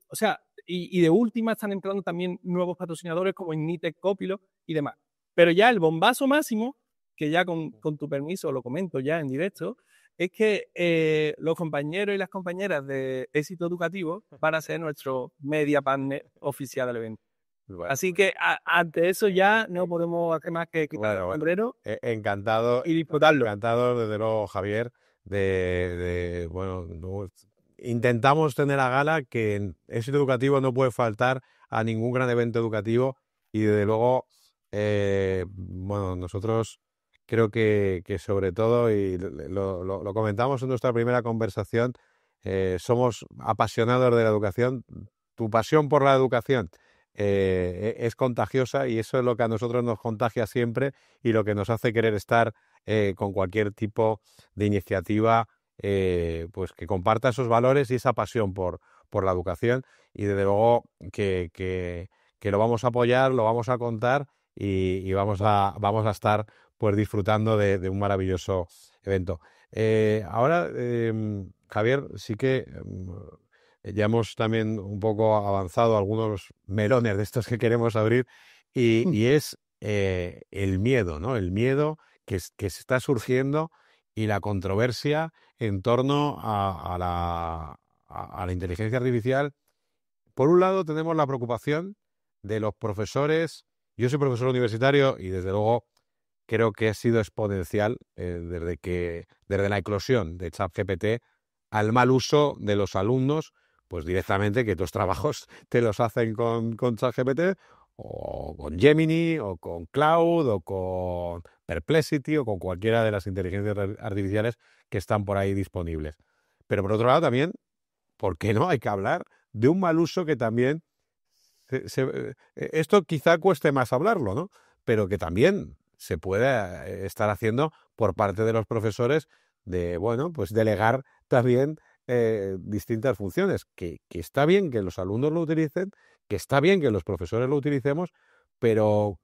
O sea, y de última están entrando también nuevos patrocinadores como Ignitec, Copilot y demás. Pero ya el bombazo máximo, que ya con tu permiso lo comento ya en directo, es que los compañeros y las compañeras de Éxito Educativo van a ser nuestro media partner oficial del evento. Bueno, así que ante eso ya no podemos hacer más que quitar el sombrero. Encantado y disfrutarlo. Encantado, desde luego, Javier, bueno, intentamos tener a gala que en Éxito Educativo no puede faltar a ningún gran evento educativo y desde luego, bueno, nosotros creo que sobre todo, y lo comentamos en nuestra primera conversación, somos apasionados de la educación. Tu pasión por la educación es contagiosa y eso es lo que a nosotros nos contagia siempre y lo que nos hace querer estar con cualquier tipo de iniciativa pues que comparta esos valores y esa pasión por la educación, y desde luego que lo vamos a apoyar, lo vamos a contar y vamos a estar pues disfrutando de un maravilloso evento. Ahora, Javier, sí que ya hemos también un poco avanzado algunos melones de estos que queremos abrir y es el miedo, ¿no? El miedo que se está surgiendo y la controversia en torno a la inteligencia artificial. Por un lado tenemos la preocupación de los profesores. Yo soy profesor universitario y desde luego creo que ha sido exponencial desde la eclosión de ChatGPT al mal uso de los alumnos, pues directamente que tus trabajos te los hacen con ChatGPT o con Gemini o con Cloud o con Perplexity o con cualquiera de las inteligencias artificiales que están por ahí disponibles. Pero por otro lado también, ¿por qué no? Hay que hablar de un mal uso que también esto quizá cueste más hablarlo, ¿no? Pero que también se puede estar haciendo por parte de los profesores de, bueno, pues delegar también distintas funciones, que está bien que los alumnos lo utilicen, que está bien que los profesores lo utilicemos, pero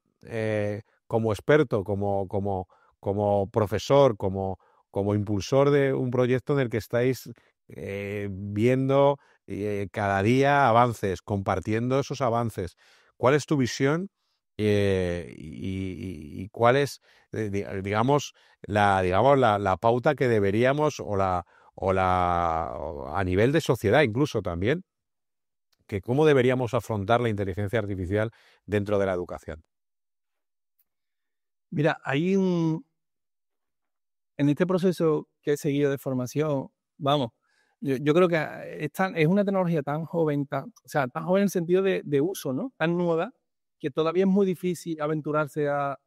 como experto, como profesor, como impulsor de un proyecto en el que estáis viendo cada día avances, compartiendo esos avances. ¿Cuál es tu visión y cuál es, digamos, la pauta que deberíamos o a nivel de sociedad incluso también, que cómo deberíamos afrontar la inteligencia artificial dentro de la educación? Mira, en este proceso que he seguido de formación, vamos, yo creo que es una tecnología tan joven, o sea, tan joven en el sentido de uso, ¿no? Tan nueva, que todavía es muy difícil aventurarse a...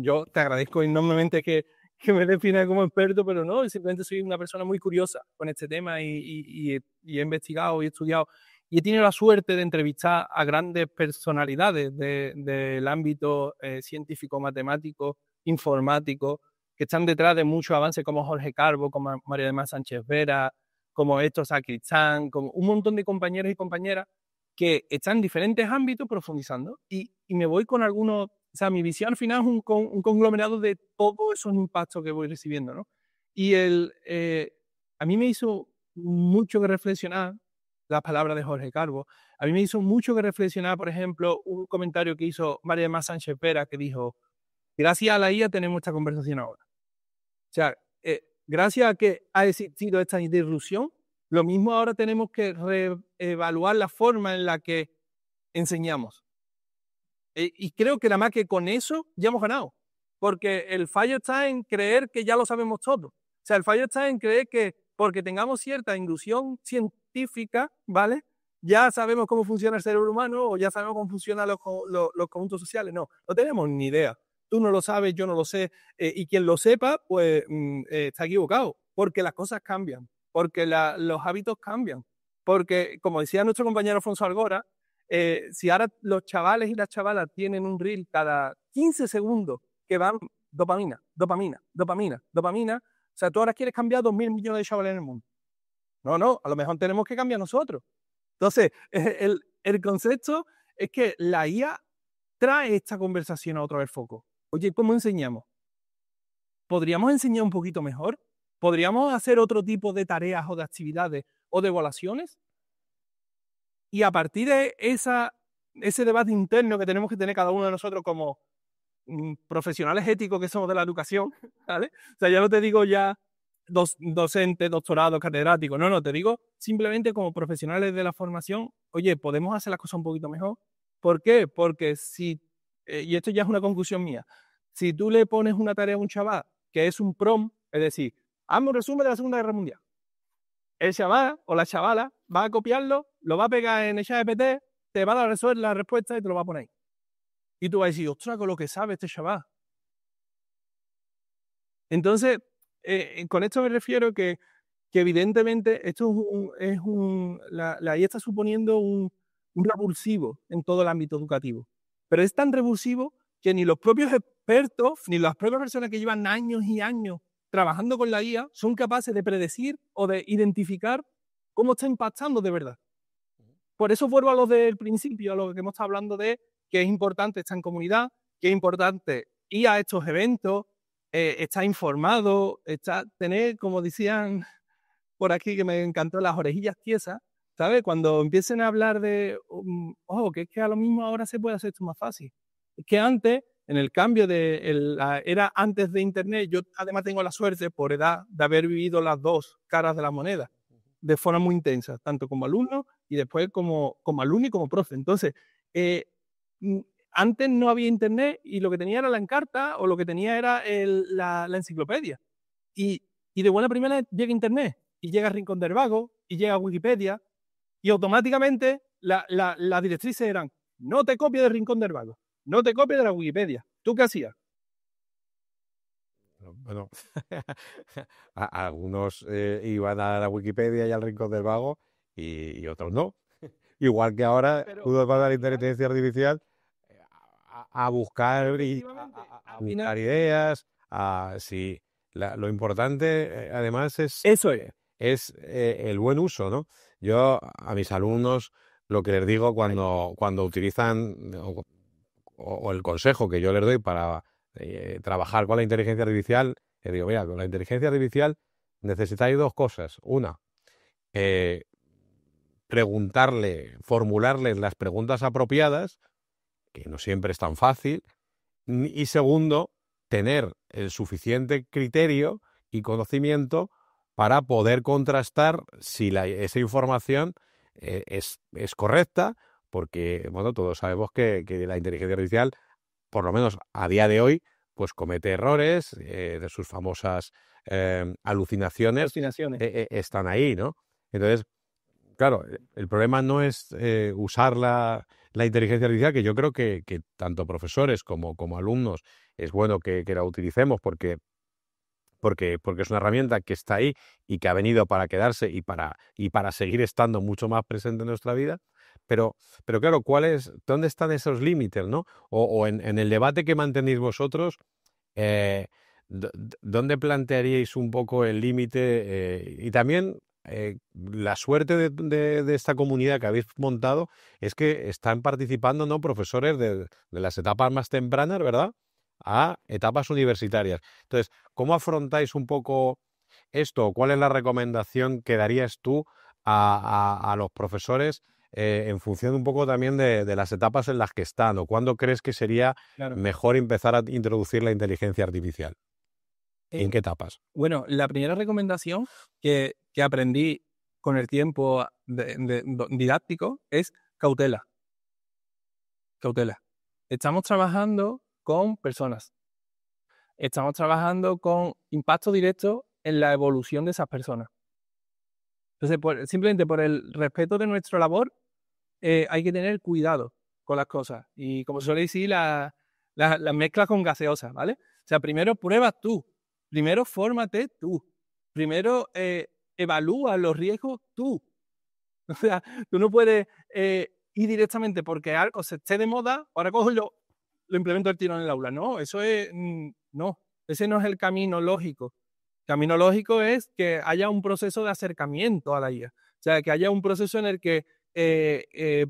yo te agradezco enormemente que me defines como experto, pero no, simplemente soy una persona muy curiosa con este tema y he investigado y he estudiado y he tenido la suerte de entrevistar a grandes personalidades del ámbito científico, matemático, informático, que están detrás de muchos avances como Jorge Carbo, como María del Mar Sánchez Vera, como Héctor Sacristán, como un montón de compañeros y compañeras que están en diferentes ámbitos profundizando y me voy con algunos, o sea, mi visión al final es un conglomerado de todos esos impactos que voy recibiendo, ¿no? Y a mí me hizo mucho que reflexionar las palabras de Jorge Carbo. A mí me hizo mucho que reflexionar, por ejemplo, un comentario que hizo María del Mar Sánchez Vera que dijo, gracias a la IA tenemos esta conversación ahora. O sea, gracias a que ha existido esta disrupción, lo mismo ahora tenemos que reevaluar la forma en la que enseñamos. Y creo que nada más que con eso ya hemos ganado. Porque el fallo está en creer que ya lo sabemos todo. O sea, el fallo está en creer que porque tengamos cierta inducción científica, ¿vale? Ya sabemos cómo funciona el cerebro humano o ya sabemos cómo funcionan los conjuntos sociales. No, no tenemos ni idea. Tú no lo sabes, yo no lo sé. Y quien lo sepa, pues está equivocado. Porque las cosas cambian. Porque los hábitos cambian. Porque, como decía nuestro compañero Alfonso Algora, si ahora los chavales y las chavalas tienen un reel cada 15 segundos que van dopamina, dopamina, dopamina, dopamina, o sea, tú ahora quieres cambiar 2.000 millones de chavales en el mundo. No, a lo mejor tenemos que cambiar nosotros. Entonces, el concepto es que la IA trae esta conversación a otro vez foco. Oye, ¿cómo enseñamos? ¿Podríamos enseñar un poquito mejor? ¿Podríamos hacer otro tipo de tareas o de actividades o de evaluaciones? Y a partir de ese debate interno que tenemos que tener cada uno de nosotros como profesionales éticos que somos de la educación, ¿vale? O sea, ya no te digo ya docente, doctorado, catedrático, no, te digo simplemente como profesionales de la formación, oye, podemos hacer las cosas un poquito mejor. ¿Por qué? Porque y esto ya es una conclusión mía, si tú le pones una tarea a un chaval que es un prompt, es decir, hazme un resumen de la Segunda Guerra Mundial, el chaval o la chavala va a copiarlo, lo va a pegar en el ChatGPT, te va a dar la respuesta y te lo va a poner ahí. Y tú vas a decir, ostras, con lo que sabe este chaval. Entonces, con esto me refiero que evidentemente esto la IA está suponiendo un revulsivo en todo el ámbito educativo. Pero es tan revulsivo que ni los propios expertos, ni las propias personas que llevan años y años trabajando con la IA son capaces de predecir o de identificar cómo está impactando de verdad. Por eso vuelvo a lo del principio, a lo que hemos estado hablando de que es importante estar en comunidad, que es importante ir a estos eventos, estar informado, tener, como decían por aquí, que me encantó, las orejillas tiesas, ¿sabes? Cuando empiecen a hablar de, que es que a lo mismo ahora se puede hacer esto más fácil. Es que antes, en el cambio era antes de Internet, yo además tengo la suerte, por edad, de haber vivido las dos caras de la moneda de forma muy intensa, tanto como alumno y después como alumno y como profe. Entonces, antes no había Internet y lo que tenía era la encarta o lo que tenía era la enciclopedia. Y de buena primera llega Internet y llega Rincón del Vago y llega Wikipedia y automáticamente las directrices eran no te copies de Rincón del Vago, no te copies de la Wikipedia. ¿Tú qué hacías? Bueno, algunos iban a la Wikipedia y al Rincón del Vago y otros no. Igual que ahora tú vas a la inteligencia artificial a buscar y a buscar ideas. Sí, lo importante además es eso es. es el buen uso, ¿no? Yo a mis alumnos lo que les digo cuando utilizan o el consejo que yo les doy para trabajar con la inteligencia artificial, les digo, mira, con la inteligencia artificial necesitáis dos cosas. Una, formularles las preguntas apropiadas, que no siempre es tan fácil. Y segundo, tener el suficiente criterio y conocimiento para poder contrastar si esa información es correcta, porque bueno, todos sabemos que la inteligencia artificial, por lo menos a día de hoy, pues comete errores, de sus famosas alucinaciones están ahí, ¿no? Entonces, claro, el problema no es usar la inteligencia artificial, que yo creo que tanto profesores como alumnos es bueno que la utilicemos porque es una herramienta que está ahí y que ha venido para quedarse y para seguir estando mucho más presente en nuestra vida. Pero claro, ¿dónde están esos límites, ¿no? O en el debate que mantenéis vosotros, ¿dónde plantearíais un poco el límite? Y también la suerte de esta comunidad que habéis montado es que están participando, ¿no?, profesores de las etapas más tempranas, ¿verdad?, a etapas universitarias. Entonces, ¿cómo afrontáis un poco esto? ¿Cuál es la recomendación que darías tú a los profesores en función un poco también de las etapas en las que están? ¿O cuándo crees que sería mejor empezar a introducir la inteligencia artificial? ¿En qué etapas? Bueno, la primera recomendación que aprendí con el tiempo didáctico es cautela. Cautela. Estamos trabajando con personas. Estamos trabajando con impacto directo en la evolución de esas personas. Entonces, simplemente por el respeto de nuestra labor, hay que tener cuidado con las cosas. Y como suele decir, la mezcla con gaseosa, ¿vale? O sea, primero pruebas tú. Primero fórmate tú. Primero evalúa los riesgos tú. O sea, tú no puedes ir directamente porque algo se esté de moda, ahora cojo y lo implemento el tiro en el aula. No, eso es... no, ese no es el camino lógico. El camino lógico es que haya un proceso de acercamiento a la IA. O sea, que haya un proceso en el que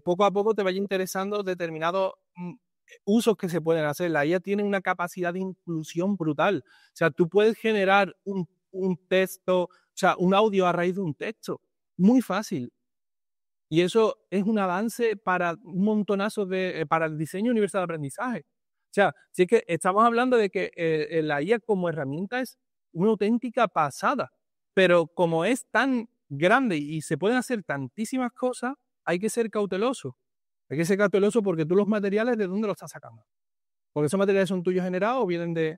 poco a poco te vaya interesando determinados usos que se pueden hacer. La IA tiene una capacidad de inclusión brutal. O sea, tú puedes generar un texto, o sea, un audio a raíz de un texto. Muy fácil. Y eso es un avance para un montonazo para el diseño universal de aprendizaje. O sea, si es que estamos hablando de que la IA como herramienta es una auténtica pasada, pero como es tan grande y se pueden hacer tantísimas cosas, hay que ser cauteloso. Hay que ser cauteloso porque tú los materiales, ¿de dónde los estás sacando? Porque esos materiales son tuyos generados o vienen de...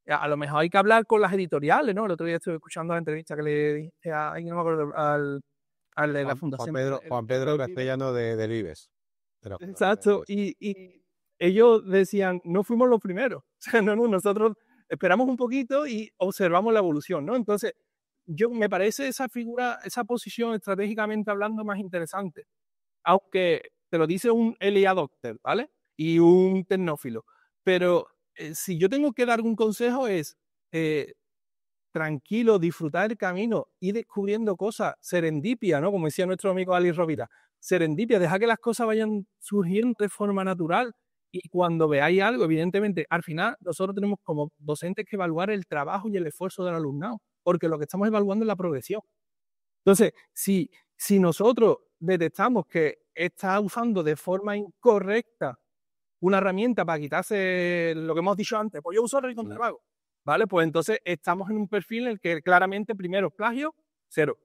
A lo mejor hay que hablar con las editoriales, ¿no? El otro día estuve escuchando la entrevista que le dije a, no me acuerdo, al de la fundación. Juan Pedro Castellano del IBES. Exacto. Y ellos decían, no fuimos los primeros. O sea, no, nosotros esperamos un poquito y observamos la evolución, ¿no? Entonces, me parece esa figura, esa posición estratégicamente hablando más interesante. Aunque te lo dice un LIA Doctor, ¿vale? Y un tecnófilo. Pero si yo tengo que dar un consejo es tranquilo, disfrutar el camino y descubriendo cosas, serendipia, ¿no? Como decía nuestro amigo Ali Rovira, serendipia, deja que las cosas vayan surgiendo de forma natural y cuando veáis algo, evidentemente, al final nosotros tenemos como docentes que evaluar el trabajo y el esfuerzo del alumnado, porque lo que estamos evaluando es la progresión. Entonces, si nosotros detectamos que está usando de forma incorrecta una herramienta para quitarse lo que hemos dicho antes, pues yo uso el contravago, ¿vale? Pues entonces estamos en un perfil en el que claramente, primero, plagio, 0.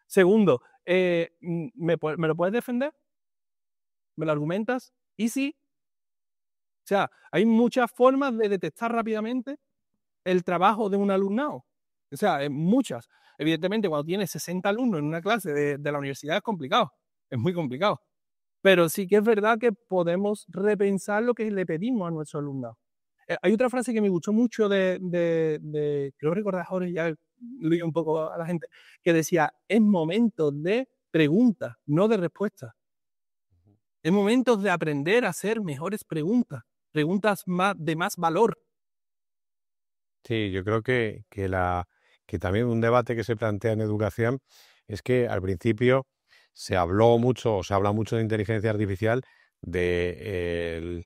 Segundo, ¿me lo puedes defender? ¿Me lo argumentas? ¿Y sí? O sea, hay muchas formas de detectar rápidamente el trabajo de un alumnado. O sea, muchas. Evidentemente, cuando tienes 60 alumnos en una clase de la universidad es complicado. Es muy complicado. Pero sí que es verdad que podemos repensar lo que le pedimos a nuestro alumnado. Hay otra frase que me gustó mucho creo recordar ahora, ya lo digo un poco a la gente, que decía, es momento de preguntas, no de respuestas. Es momento de aprender a hacer mejores preguntas de más valor. Sí, yo creo que que también un debate que se plantea en educación es que al principio se habló mucho, o se habla mucho de inteligencia artificial, del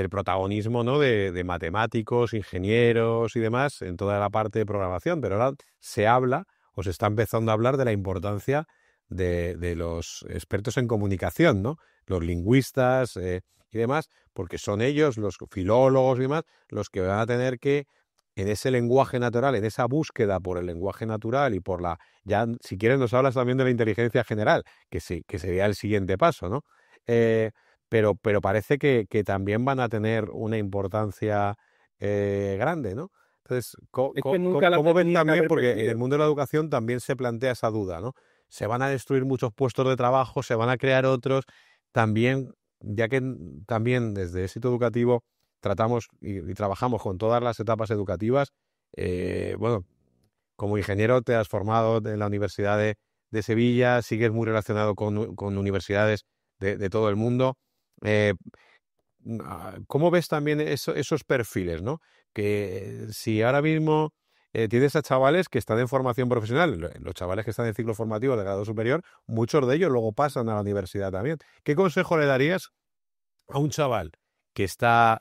protagonismo, ¿no? de matemáticos, ingenieros y demás en toda la parte de programación, pero ahora se habla o se está empezando a hablar de la importancia de los expertos en comunicación, ¿no? Los lingüistas y demás, porque son ellos, los filólogos y demás, los que van a tener que, en ese lenguaje natural, en esa búsqueda por el lenguaje natural y por la... Ya, si quieres, nos hablas también de la inteligencia general, que sí, que sería el siguiente paso, ¿no? Pero parece que también van a tener una importancia grande, ¿no? Entonces, Es que nunca la ¿cómo ven tendría que también? haber Porque en el perdido. mundo de la educación también se plantea esa duda, ¿no? Se van a destruir muchos puestos de trabajo, se van a crear otros. También, ya que también desde Éxito Educativo tratamos y trabajamos con todas las etapas educativas, bueno, como ingeniero te has formado en la Universidad de Sevilla, sigues muy relacionado con universidades de todo el mundo. Eh, ¿Cómo ves también esos perfiles, ¿no? Que si ahora mismo tienes a chavales que están en formación profesional, los chavales que están en ciclo formativo de grado superior, muchos de ellos luego pasan a la universidad también. ¿Qué consejo le darías a un chaval que está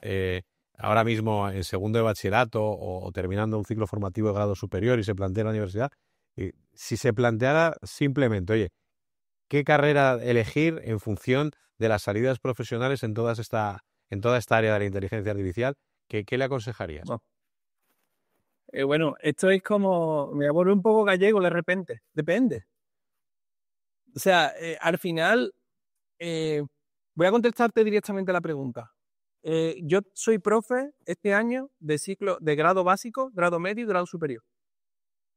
ahora mismo en segundo de bachillerato o terminando un ciclo formativo de grado superior y se plantea la universidad? Si se planteara simplemente, oye, ¿qué carrera elegir en función de las salidas profesionales en toda esta área de la inteligencia artificial? ¿Qué le aconsejarías? No. Bueno, esto es como, me voy a volver un poco gallego de repente, depende. O sea, al final, eh, voy a contestarte directamente la pregunta. Yo soy profe este año de ciclo de grado básico, grado medio y grado superior.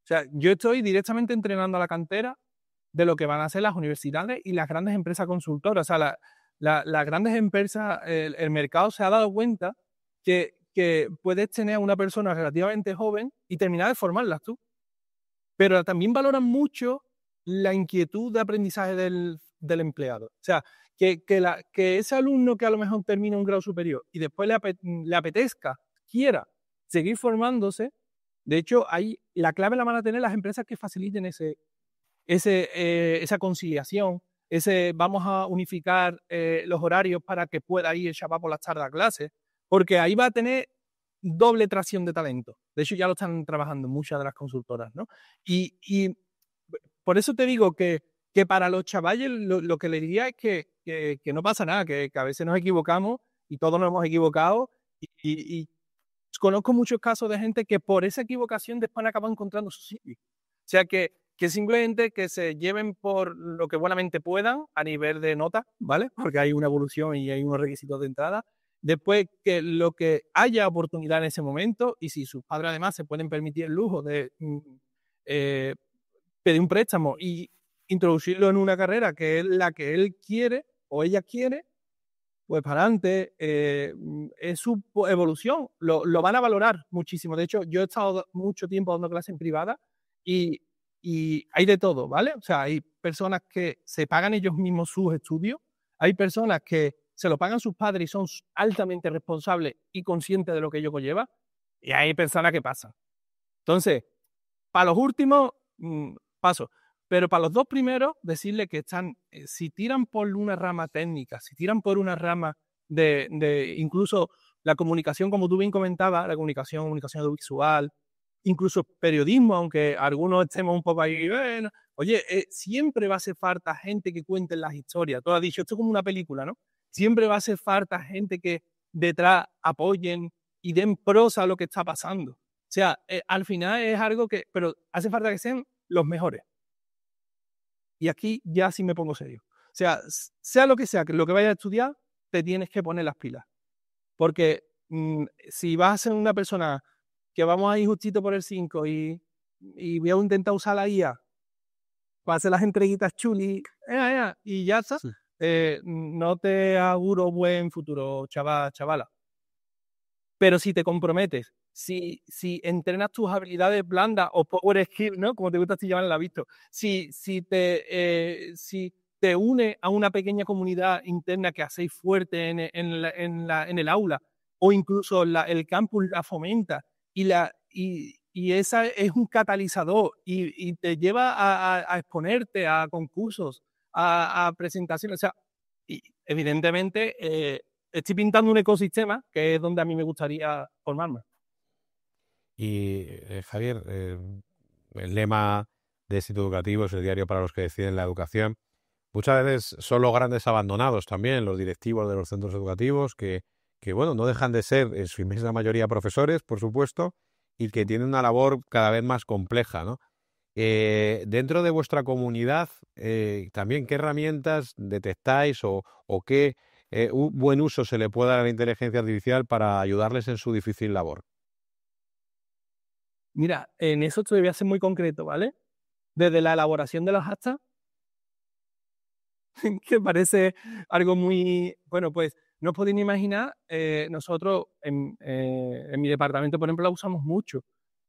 O sea, yo estoy directamente entrenando a la cantera de lo que van a ser las universidades y las grandes empresas consultoras. O sea, las grandes empresas, el mercado se ha dado cuenta que puedes tener a una persona relativamente joven y terminar de formarlas tú. Pero también valoran mucho la inquietud de aprendizaje del empleado. O sea, que ese alumno que a lo mejor termina un grado superior y después le apetezca, quiera seguir formándose, de hecho, ahí la clave la van a tener las empresas que faciliten esa conciliación, vamos a unificar los horarios para que pueda ir el chaval por las tardes a clase, porque ahí va a tener doble tracción de talento. De hecho, ya lo están trabajando muchas de las consultoras, ¿no? Y por eso te digo que para los chavales lo que les diría es que no pasa nada, que a veces nos equivocamos y todos nos hemos equivocado y conozco muchos casos de gente que por esa equivocación después han acabado encontrando su sitio. O sea que simplemente que se lleven por lo que buenamente puedan a nivel de nota, ¿vale? Porque hay una evolución y hay unos requisitos de entrada. Después que lo que haya oportunidad en ese momento y si sus padres además se pueden permitir el lujo de eh, pedir un préstamo y introducirlo en una carrera que es la que él quiere o ella quiere, pues para adelante, es su evolución, lo van a valorar muchísimo. De hecho, yo he estado mucho tiempo dando clases en privada y, y hay de todo, ¿vale? O sea, hay personas que se pagan ellos mismos sus estudios, hay personas que se lo pagan sus padres y son altamente responsables y conscientes de lo que ello conlleva, y hay personas que pasan. Entonces, para los últimos, paso. Pero para los dos primeros, decirle que están, si tiran por una rama técnica, si tiran por una rama de incluso la comunicación, como tú bien comentabas, la comunicación audiovisual, incluso periodismo, aunque algunos estemos un poco ahí, bueno, oye, siempre va a hacer falta gente que cuente las historias. Tú has dicho, esto es como una película, ¿no? Siempre va a hacer falta gente que detrás apoyen y den prosa a lo que está pasando. O sea, al final es algo que, pero hace falta que sean los mejores. Y aquí ya sí me pongo serio. O sea, sea lo que sea, que lo que vayas a estudiar, te tienes que poner las pilas. Porque si vas a ser una persona que vamos a ir justito por el 5 y voy a intentar usar la IA para hacer las entreguitas chuli, y ya está, Sí. no te auguro buen futuro, chavala. Pero si te comprometes, si entrenas tus habilidades blandas o power skills, ¿no? Como te gusta así llamarla, visto. Si te une a una pequeña comunidad interna que hacéis fuerte en el aula, o incluso el campus la fomenta y y esa es un catalizador y te lleva a exponerte a concursos, a presentaciones. O sea, y evidentemente estoy pintando un ecosistema que es donde a mí me gustaría formarme. Y Javier, el lema de éxito educativo es el diario para los que deciden la educación. Muchas veces son los grandes abandonados también, los directivos de los centros educativos, que bueno, no dejan de ser, en su inmensa mayoría, profesores, por supuesto, y que tienen una labor cada vez más compleja, ¿no? Dentro de vuestra comunidad, también, ¿qué herramientas detectáis o qué buen uso se le puede dar a la inteligencia artificial para ayudarles en su difícil labor? Mira, en eso te voy a ser muy concreto, ¿vale? Desde la elaboración de las actas, que parece algo muy... Bueno, pues no os podéis ni imaginar, nosotros en mi departamento, por ejemplo, la usamos mucho.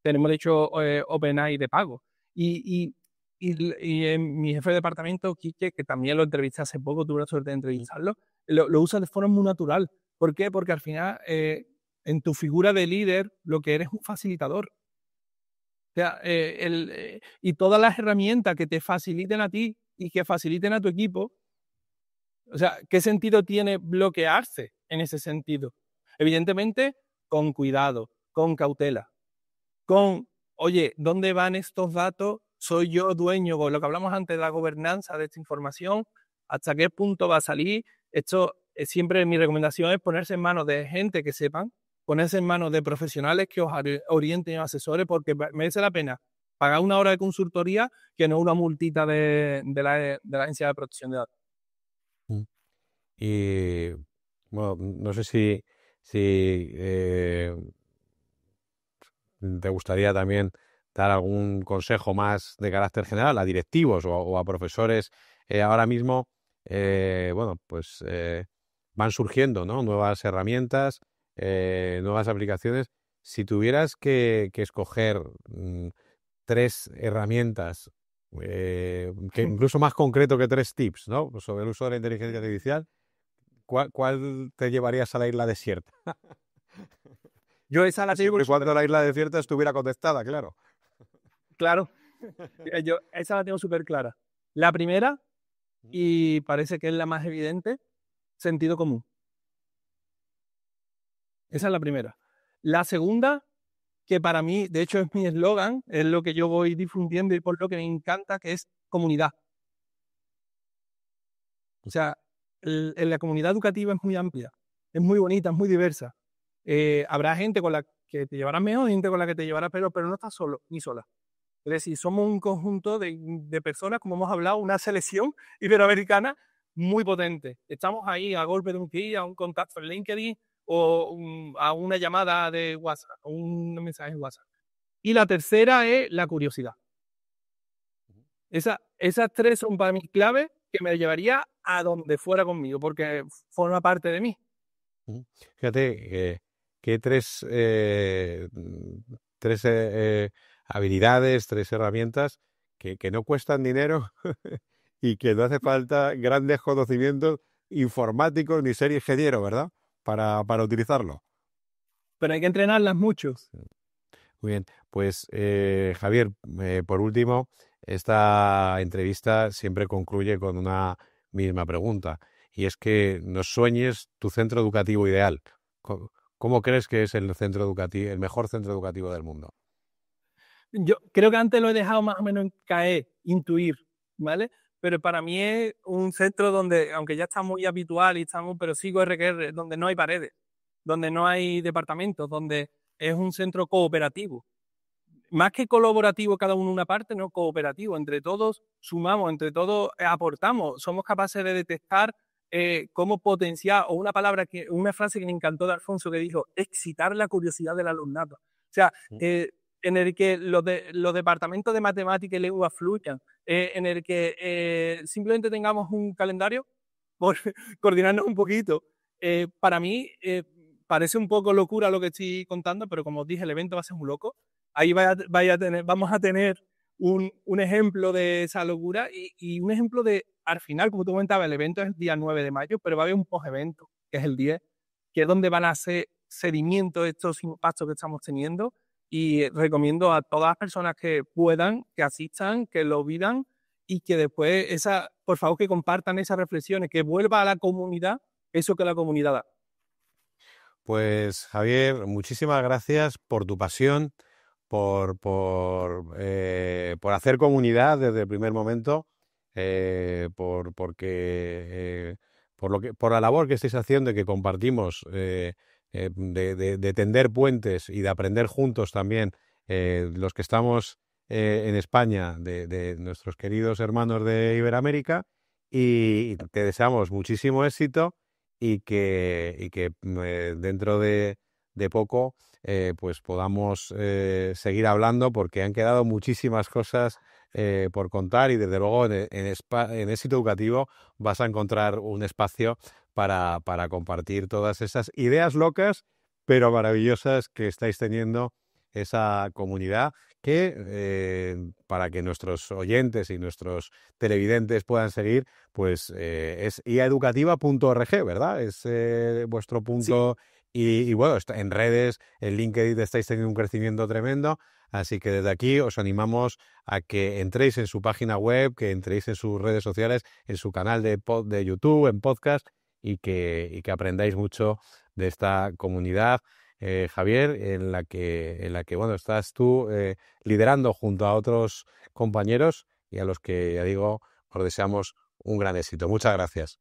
Tenemos, de hecho, OpenAI de pago. Y, y en mi jefe de departamento, Quique, que también lo entrevisté hace poco, tuve la suerte de entrevistarlo, lo usa de forma muy natural. ¿Por qué? Porque al final, en tu figura de líder, lo que eres es un facilitador. O sea, y todas las herramientas que te faciliten a ti y que faciliten a tu equipo, o sea, ¿qué sentido tiene bloquearse en ese sentido? Evidentemente, con cuidado, con cautela, con, oye, ¿dónde van estos datos? ¿Soy yo dueño? Con lo que hablamos antes de la gobernanza de esta información, ¿hasta qué punto va a salir? Esto siempre mi recomendación es ponerse en manos de gente que sepan, ponerse en manos de profesionales que os orienten y os asesores, porque merece la pena pagar una hora de consultoría que no una multita de la Agencia de Protección de Datos. Mm. Y bueno, no sé si te gustaría también dar algún consejo más de carácter general a directivos o a profesores. Ahora mismo, bueno, pues van surgiendo, ¿no?, nuevas herramientas, nuevas aplicaciones. Si tuvieras que escoger 3 herramientas, que incluso más concreto que 3 tips, ¿no?, sobre el uso de la inteligencia artificial, ¿cuál te llevarías a la isla desierta? Yo esa la tengo Siempre y cuando la isla desierta estuviera conectada, claro. claro, yo esa la tengo súper clara. La primera, y parece que es la más evidente, sentido común. Esa es la primera. La segunda, que para mí, de hecho, es mi eslogan, es lo que yo voy difundiendo y por lo que me encanta, que es comunidad. O sea, la comunidad educativa es muy amplia, es muy bonita, es muy diversa. Habrá gente con la que te llevarás mejor, gente con la que te llevarás peor, pero no estás solo ni sola. Es decir, somos un conjunto de personas, como hemos hablado, una selección iberoamericana muy potente. Estamos ahí a golpe de un clic, a un contacto en LinkedIn o a una llamada de WhatsApp, o un mensaje en WhatsApp. Y la tercera es la curiosidad. Esas 3 son para mí claves que me llevaría a donde fuera conmigo, porque forma parte de mí. Fíjate que tres habilidades, 3 herramientas que no cuestan dinero y que no hace falta grandes conocimientos informáticos ni ser ingeniero, ¿verdad? Para utilizarlo. Pero hay que entrenarlas mucho. Muy bien, pues Javier, por último, esta entrevista siempre concluye con una misma pregunta, y es que nos sueñes tu centro educativo ideal. ¿Cómo crees que es el centro educativo, el mejor centro educativo del mundo? Yo creo que antes lo he dejado más o menos caer, intuir, ¿vale? Pero para mí es un centro donde, aunque ya está muy habitual y estamos, pero sigo RQR, donde no hay paredes, donde no hay departamentos, donde es un centro cooperativo. Más que colaborativo cada uno en una parte, no cooperativo. Entre todos sumamos, entre todos aportamos. Somos capaces de detectar cómo potenciar, o una frase que me encantó de Alfonso que dijo, excitar la curiosidad del alumnado. O sea, en el que los departamentos de matemática y lengua fluyan, en el que simplemente tengamos un calendario por coordinarnos un poquito. Para mí parece un poco locura lo que estoy contando, pero como os dije, el evento va a ser muy loco. Ahí vamos a tener un ejemplo de esa locura y un ejemplo de, al final, como tú comentabas, el evento es el día 9 de mayo, pero va a haber un post-evento, que es el 10, que es donde van a hacer seguimiento de estos impactos que estamos teniendo. Y recomiendo a todas las personas que puedan, que asistan, que lo vivan y que después, por favor, que compartan esas reflexiones, que vuelva a la comunidad eso que la comunidad da. Pues Javier, muchísimas gracias por tu pasión, por hacer comunidad desde el primer momento, por la labor que estáis haciendo y que compartimos, de tender puentes y de aprender juntos también, los que estamos en España, de nuestros queridos hermanos de Iberoamérica, y te deseamos muchísimo éxito y que dentro de poco pues podamos seguir hablando, porque han quedado muchísimas cosas por contar, y desde luego en Éxito Educativo vas a encontrar un espacio para compartir todas esas ideas locas pero maravillosas que estáis teniendo esa comunidad, que para que nuestros oyentes y nuestros televidentes puedan seguir, pues es iaeducativa.org, ¿verdad? Es vuestro punto. Sí. Y bueno, en redes, en LinkedIn estáis teniendo un crecimiento tremendo, así que desde aquí os animamos a que entréis en su página web, que entréis en sus redes sociales, en su canal de YouTube, en podcast, y que aprendáis mucho de esta comunidad, Javier, en la que bueno, estás tú liderando junto a otros compañeros, y a los que, ya digo, os deseamos un gran éxito. Muchas gracias.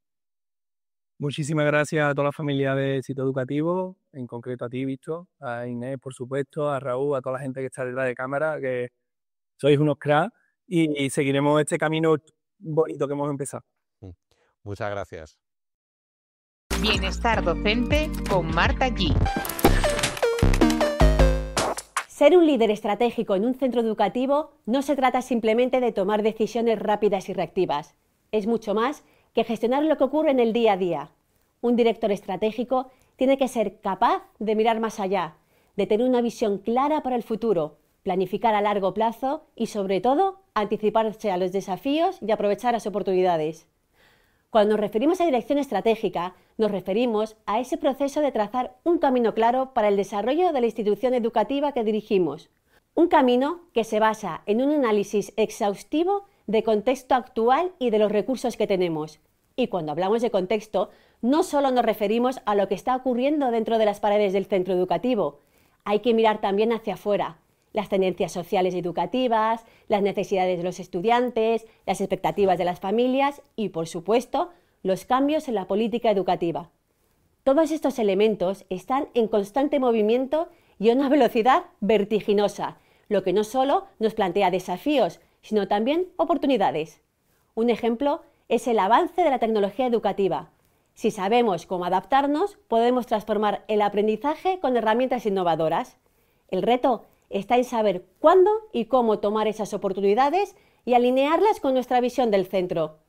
Muchísimas gracias a toda la familia de Éxito Educativo, en concreto a ti, Víctor, a Inés, por supuesto, a Raúl, a toda la gente que está detrás de cámara, que sois unos cracks, y seguiremos este camino bonito que hemos empezado. Muchas gracias. Bienestar docente con Marta G. Ser un líder estratégico en un centro educativo no se trata simplemente de tomar decisiones rápidas y reactivas. Es mucho más que gestionar lo que ocurre en el día a día. Un director estratégico tiene que ser capaz de mirar más allá, de tener una visión clara para el futuro, planificar a largo plazo y, sobre todo, anticiparse a los desafíos y aprovechar las oportunidades. Cuando nos referimos a dirección estratégica, nos referimos a ese proceso de trazar un camino claro para el desarrollo de la institución educativa que dirigimos. Un camino que se basa en un análisis exhaustivo de contexto actual y de los recursos que tenemos. Y cuando hablamos de contexto, no solo nos referimos a lo que está ocurriendo dentro de las paredes del centro educativo. Hay que mirar también hacia afuera, las tendencias sociales y educativas, las necesidades de los estudiantes, las expectativas de las familias y, por supuesto, los cambios en la política educativa. Todos estos elementos están en constante movimiento y a una velocidad vertiginosa, lo que no solo nos plantea desafíos, sino también oportunidades. Un ejemplo es el avance de la tecnología educativa. Si sabemos cómo adaptarnos, podemos transformar el aprendizaje con herramientas innovadoras. El reto está en saber cuándo y cómo tomar esas oportunidades y alinearlas con nuestra visión del centro.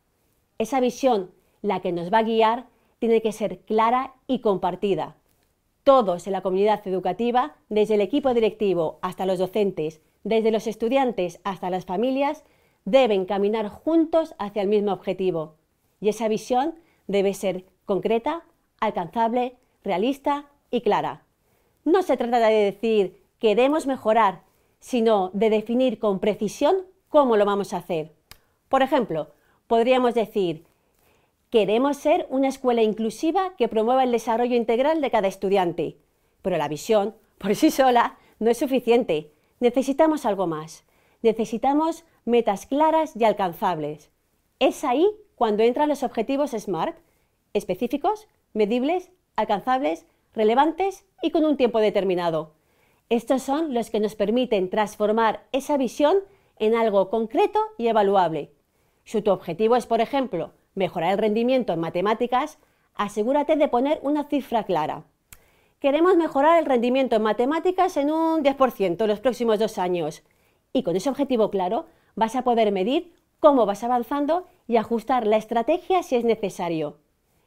Esa visión, la que nos va a guiar, tiene que ser clara y compartida. Todos en la comunidad educativa, desde el equipo directivo hasta los docentes, desde los estudiantes hasta las familias, deben caminar juntos hacia el mismo objetivo. Y esa visión debe ser concreta, alcanzable, realista y clara. No se trata de decir queremos mejorar, sino de definir con precisión cómo lo vamos a hacer. Por ejemplo, podríamos decir: queremos ser una escuela inclusiva que promueva el desarrollo integral de cada estudiante. Pero la visión, por sí sola, no es suficiente. Necesitamos algo más. Necesitamos metas claras y alcanzables. Es ahí cuando entran los objetivos SMART: específicos, medibles, alcanzables, relevantes y con un tiempo determinado. Estos son los que nos permiten transformar esa visión en algo concreto y evaluable. Si tu objetivo es, por ejemplo, mejorar el rendimiento en matemáticas, asegúrate de poner una cifra clara. Queremos mejorar el rendimiento en matemáticas en un 10% en los próximos 2 años. Y con ese objetivo claro, vas a poder medir cómo vas avanzando y ajustar la estrategia si es necesario.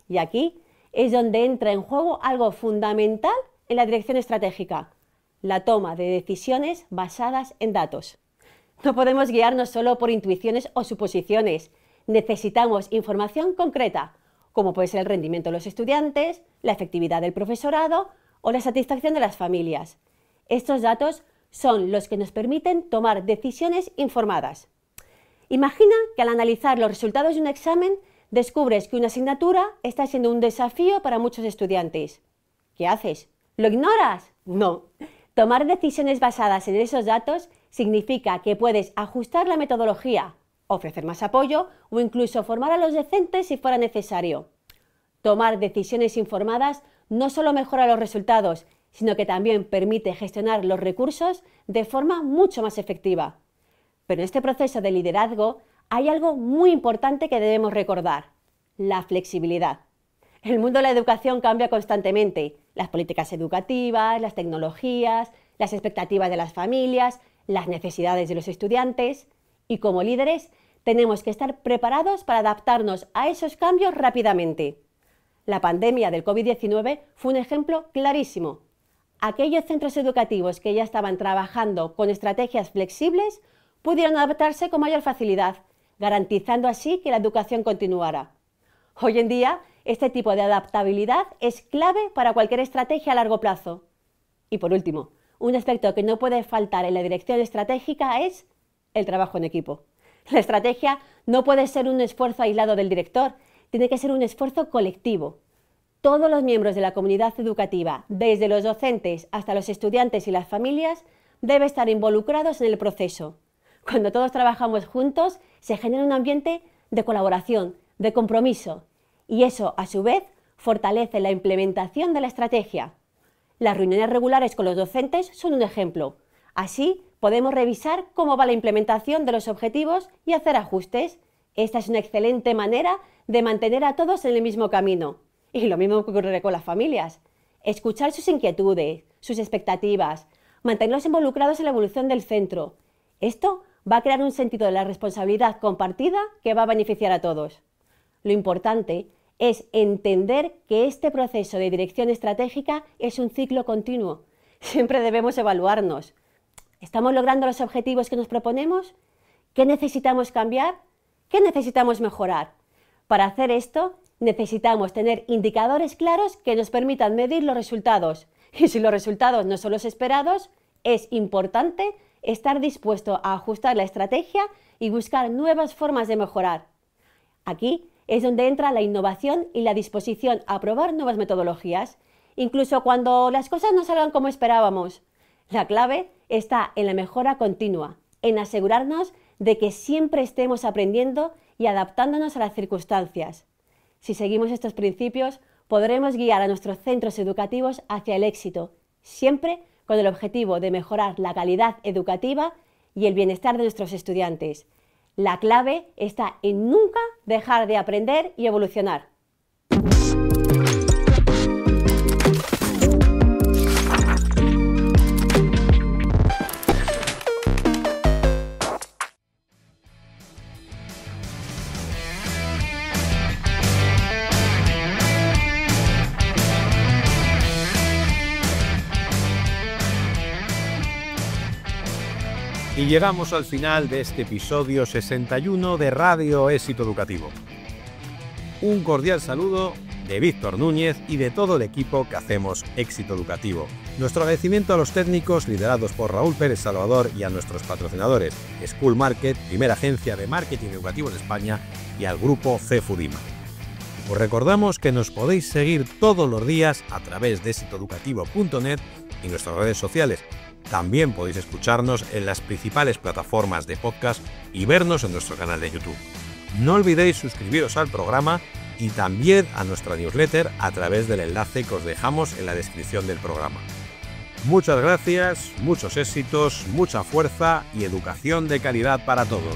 Y aquí es donde entra en juego algo fundamental en la dirección estratégica: la toma de decisiones basadas en datos. No podemos guiarnos solo por intuiciones o suposiciones. Necesitamos información concreta, como puede ser el rendimiento de los estudiantes, la efectividad del profesorado o la satisfacción de las familias. Estos datos son los que nos permiten tomar decisiones informadas. Imagina que al analizar los resultados de un examen descubres que una asignatura está siendo un desafío para muchos estudiantes. ¿Qué haces? ¿Lo ignoras? No. Tomar decisiones basadas en esos datos significa que puedes ajustar la metodología, ofrecer más apoyo o incluso formar a los docentes si fuera necesario. Tomar decisiones informadas no solo mejora los resultados, sino que también permite gestionar los recursos de forma mucho más efectiva. Pero en este proceso de liderazgo hay algo muy importante que debemos recordar: la flexibilidad. El mundo de la educación cambia constantemente. Las políticas educativas, las tecnologías, las expectativas de las familias, las necesidades de los estudiantes. Y como líderes tenemos que estar preparados para adaptarnos a esos cambios rápidamente. La pandemia del COVID-19 fue un ejemplo clarísimo. Aquellos centros educativos que ya estaban trabajando con estrategias flexibles pudieron adaptarse con mayor facilidad, garantizando así que la educación continuara. Hoy en día, este tipo de adaptabilidad es clave para cualquier estrategia a largo plazo. Y por último, un aspecto que no puede faltar en la dirección estratégica es el trabajo en equipo. La estrategia no puede ser un esfuerzo aislado del director, tiene que ser un esfuerzo colectivo. Todos los miembros de la comunidad educativa, desde los docentes hasta los estudiantes y las familias, deben estar involucrados en el proceso. Cuando todos trabajamos juntos, se genera un ambiente de colaboración, de compromiso, y eso, a su vez, fortalece la implementación de la estrategia. Las reuniones regulares con los docentes son un ejemplo. Así, podemos revisar cómo va la implementación de los objetivos y hacer ajustes. Esta es una excelente manera de mantener a todos en el mismo camino. Y lo mismo ocurre con las familias. Escuchar sus inquietudes, sus expectativas, mantenerlos involucrados en la evolución del centro. Esto va a crear un sentido de la responsabilidad compartida que va a beneficiar a todos. Lo importante es entender que este proceso de dirección estratégica es un ciclo continuo. Siempre debemos evaluarnos. ¿Estamos logrando los objetivos que nos proponemos? ¿Qué necesitamos cambiar? ¿Qué necesitamos mejorar? Para hacer esto, necesitamos tener indicadores claros que nos permitan medir los resultados. Y si los resultados no son los esperados, es importante estar dispuesto a ajustar la estrategia y buscar nuevas formas de mejorar. Aquí es donde entra la innovación y la disposición a probar nuevas metodologías, incluso cuando las cosas no salgan como esperábamos. La clave está en la mejora continua, en asegurarnos de que siempre estemos aprendiendo y adaptándonos a las circunstancias. Si seguimos estos principios, podremos guiar a nuestros centros educativos hacia el éxito, siempre con el objetivo de mejorar la calidad educativa y el bienestar de nuestros estudiantes. La clave está en nunca dejar de aprender y evolucionar. Y llegamos al final de este episodio 61 de Radio Éxito Educativo. Un cordial saludo de Víctor Núñez y de todo el equipo que hacemos Éxito Educativo. Nuestro agradecimiento a los técnicos liderados por Raúl Pérez Salvador y a nuestros patrocinadores School Market, primera agencia de marketing educativo en España, y al grupo CEFUDIMA. Os recordamos que nos podéis seguir todos los días a través de exitoeducativo.net y nuestras redes sociales. También podéis escucharnos en las principales plataformas de podcast y vernos en nuestro canal de YouTube. No olvidéis suscribiros al programa y también a nuestra newsletter a través del enlace que os dejamos en la descripción del programa. Muchas gracias, muchos éxitos, mucha fuerza y educación de calidad para todos.